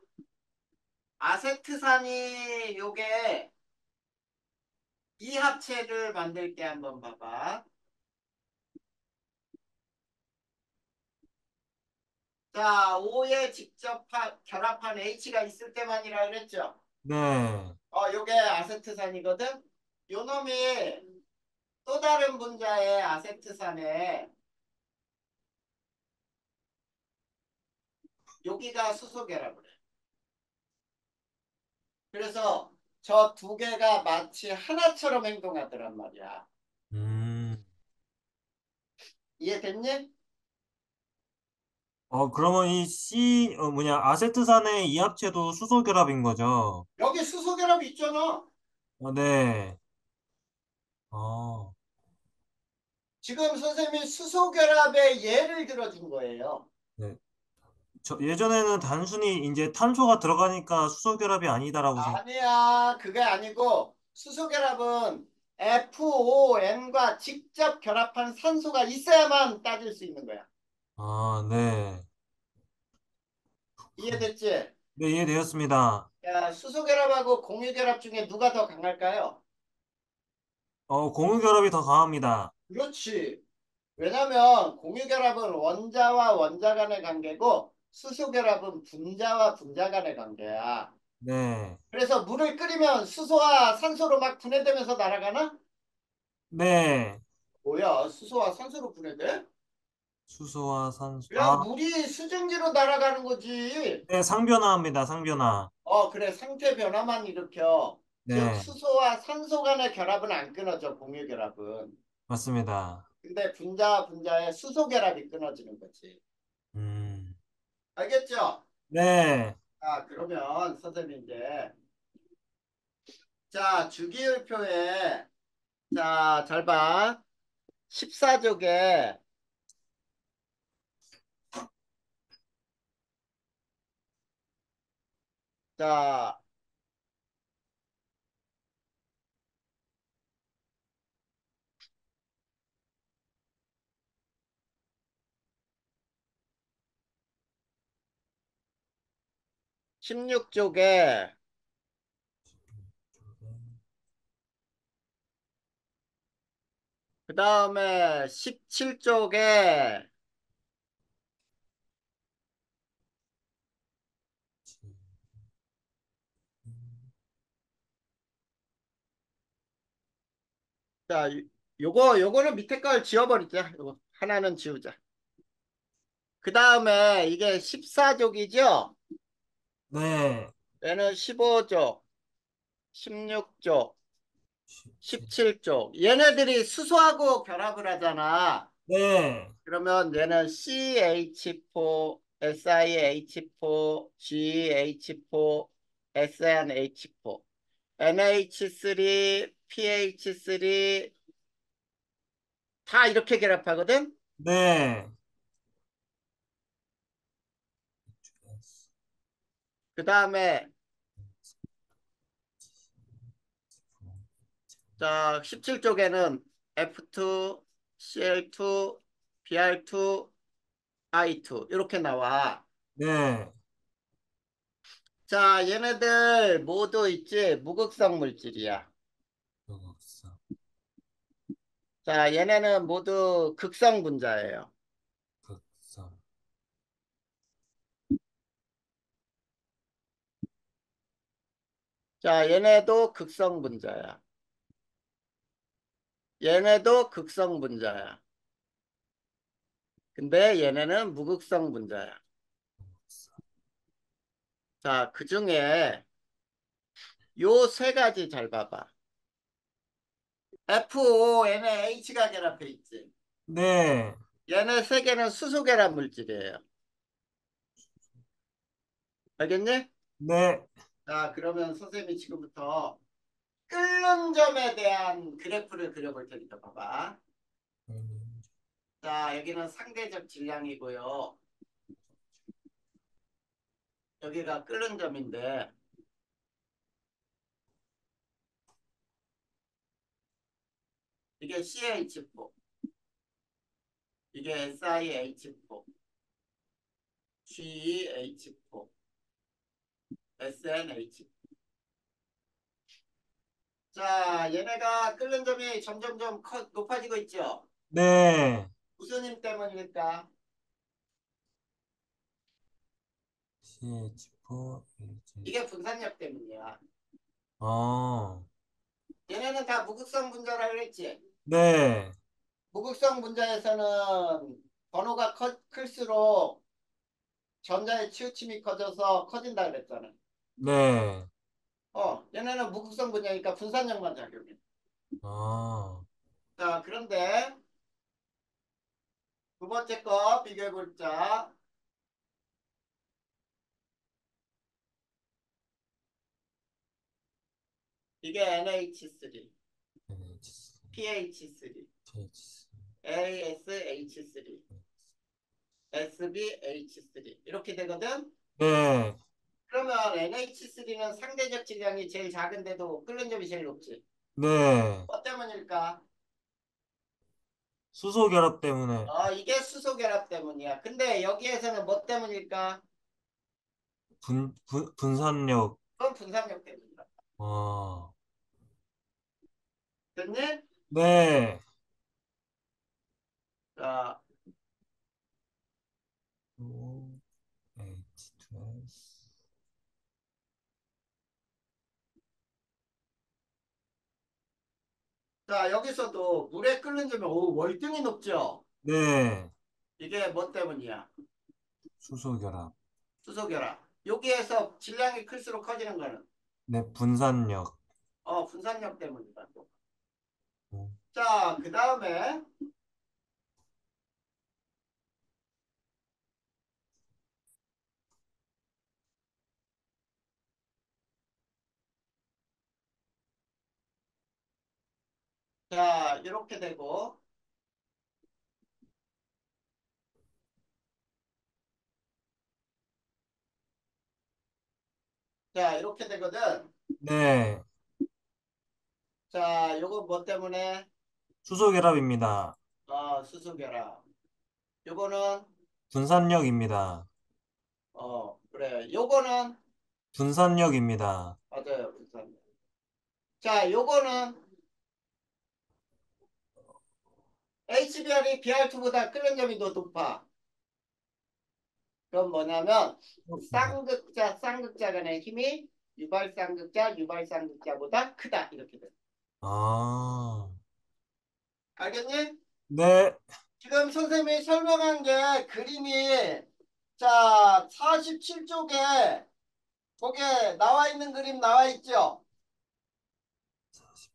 아세트산이 요게 이합체를 만들 게 한번 봐봐. 자, O에 직접 결합한 H가 있을 때만이라 그랬죠. 네. 요게 아세트산이거든. 요 놈이 또 다른 분자의 아세트산에 여기가 수소 결합을 해. 그래서 저 두 개가 마치 하나처럼 행동하더란 말이야. 음. 이해됐니? 그러면 이 아세트산의 이합체도 수소 결합인 거죠? 여기 수소 결합이 있잖아. 네. 어, 지금 선생님이 수소 결합의 예를 들어준 거예요. 네. 예전에는 단순히 이제 탄소가 들어가니까 수소 결합이 아니다라고 아니야, 그게 아니고 수소 결합은 FON과 직접 결합한 산소가 있어야만 따질 수 있는 거야. 네. 이해됐지? 네, 이해되었습니다. 야, 수소 결합하고 공유 결합 중에 누가 더 강할까요? 공유 결합이 더 강합니다. 그렇지. 왜냐면 공유 결합은 원자와 원자 간의 관계고 수소 결합은 분자와 분자 간의 관계야. 네. 그래서 물을 끓이면 수소와 산소로 막 분해되면서 날아가나? 네. 뭐야, 수소와 산소로 분해돼? 수소와 산소. 그냥 물이 수증기로 날아가는 거지. 네, 상변화합니다. 상변화. 그래. 상태 변화만 일으켜. 즉, 네, 수소와 산소 간의 결합은 안 끊어져, 공유 결합은. 맞습니다. 근데 분자의 수소 결합이 끊어지는 거지. 음. 알겠죠? 네. 그러면 선생님 이제, 자, 주기율표에, 자, 잘 봐. 14쪽에, 자, 16쪽에, 그 다음에 17쪽에, 자, 요거는 밑에 걸 지워버리자. 요거 하나는 지우자. 그 다음에 이게 14쪽이죠? 네. 얘는 15쪽, 16쪽, 17. 17쪽. 얘네들이 수소하고 결합을 하잖아. 네. 그러면 얘는 CH4, SiH4, GH4, SnH4, NH3, PH3 다 이렇게 결합하거든? 네. 그 다음에 자 17쪽에는 F2, CL2, Br2, I2 이렇게 나와. 네. 자 얘네들 모두 있지 무극성 물질이야. 요곡선. 자 얘네는 모두 극성 분자예요. 극선. 자 얘네도 극성 분자야. 얘네도 극성 분자야. 근데 얘네는 무극성 분자야. 자, 그 중에 요 세 가지 잘 봐봐. FONH가 결합해 있지. 네. 얘네 세 개는 수소 결합 물질이에요. 알겠니? 네. 자, 그러면 선생님이 지금부터 끓는 점에 대한 그래프를 그려볼 테니까 봐봐. 자, 여기는 상대적 질량이고요. 여기가 끓는 점인데 이게 CH4, 이게 SiH4, GH4, SnH. 자, 얘네가 끓는 점이 점점점 높아지고 있죠. 네. 무슨 힘 때문일까? CH4, H. 이게 분산력 때문이야. 어. 얘네는 다 무극성 분자라 그랬지. 네. 무극성 분자에서는 번호가 클수록 전자의 치우침이 커져서 커진다 그랬잖아. 네. 얘네는 무극성 분자니까 분산력만 작용해. 아. 자, 그런데 두 번째 거 비교해 볼자. 이게 NH3, NH3, pH3, TH3. ASH3, SbH3 이렇게 되거든. 네. 그러면 NH3는 상대적 질량이 제일 작은데도 끓는 점이 제일 높지. 네. 뭐 때문일까? 수소 결합 때문에 이게 수소 결합 때문이야. 근데 여기에서는 뭐 때문일까? 분산력. 그건 분산력 때문이다. 아. 됐니? 네. 자, H2S. 자, 여기서도 물에 끓는 점이 오, 월등히 높죠? 네. 이게 뭐 때문이야? 수소결합. 수소결합. 여기에서 질량이 클수록 커지는 거는 네, 분산력. 분산력 때문이다. 음. 자, 그 다음에 자, 이렇게 되고 자, 이렇게 되거든. 네. 자, 요거 뭐 때문에? 수소결합입니다. 수소결합. 요거는 분산력입니다. 그래. 요거는 분산력입니다. 맞아요. 분산력. 자, 요거는 HBr이 BR2보다 끓는 점이 더 높아. 그럼 뭐냐면 쌍극자 간의 힘이 유발쌍극자보다 크다. 이렇게 돼. 아, 알겠니? 네, 지금 선생님이 설명한 게 그림이 자 47쪽에 거기에 나와 있는 그림 나와 있죠?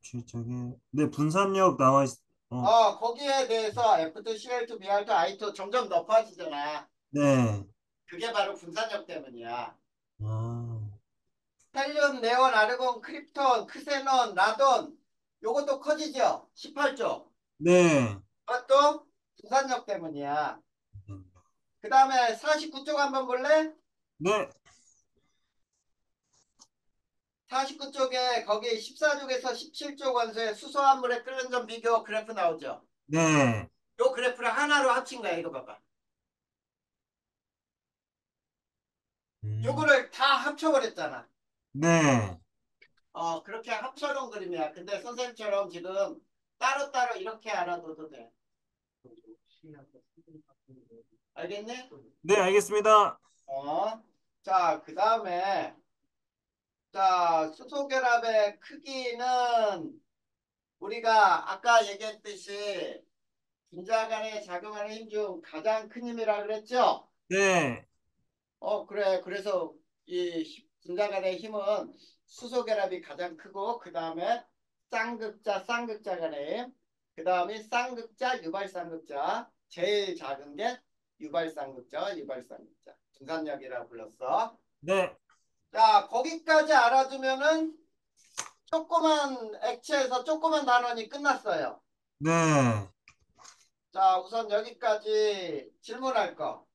17쪽에. 네, 분산력 나와 있, 어, 거기에 대해서 F2, CL2, BR2, I2 점점 높아지잖아. 네. 그게 바로 분산력 때문이야. 아, 헬륨, 네온, 아르곤, 크립톤, 크세논, 라돈 요것도 커지죠? 18쪽. 네. 그것도 분산력 때문이야. 그 다음에 49쪽 한번 볼래? 네, 49쪽에 거기 14쪽에서 17쪽 원소의 수소합물의 끓는 점 비교 그래프 나오죠? 네. 요 그래프를 하나로 합친 거야. 이거 봐봐. 음, 요거를 다 합쳐버렸잖아. 네. 그렇게 합쳐놓은 그림이야. 근데 선생님처럼 지금 따로따로 이렇게 알아둬도 돼. 알겠니? 네, 알겠습니다. 자, 그 다음에 자, 수소결합의 크기는 우리가 아까 얘기했듯이 분자 간에 작용하는 힘 중 가장 큰 힘이라 그랬죠? 네, 그래. 그래서 이 분자 간의 힘은 수소결합이 가장 크고 그 다음에 쌍극자 간의 힘, 그 다음에 쌍극자, 유발쌍극자, 제일 작은 게 유발쌍극자, 분산력이라고 불렀어. 네, 자, 거기까지 알아두면은 조그만 액체에서 조그만 단원이 끝났어요. 네. 자, 우선 여기까지 질문할 거.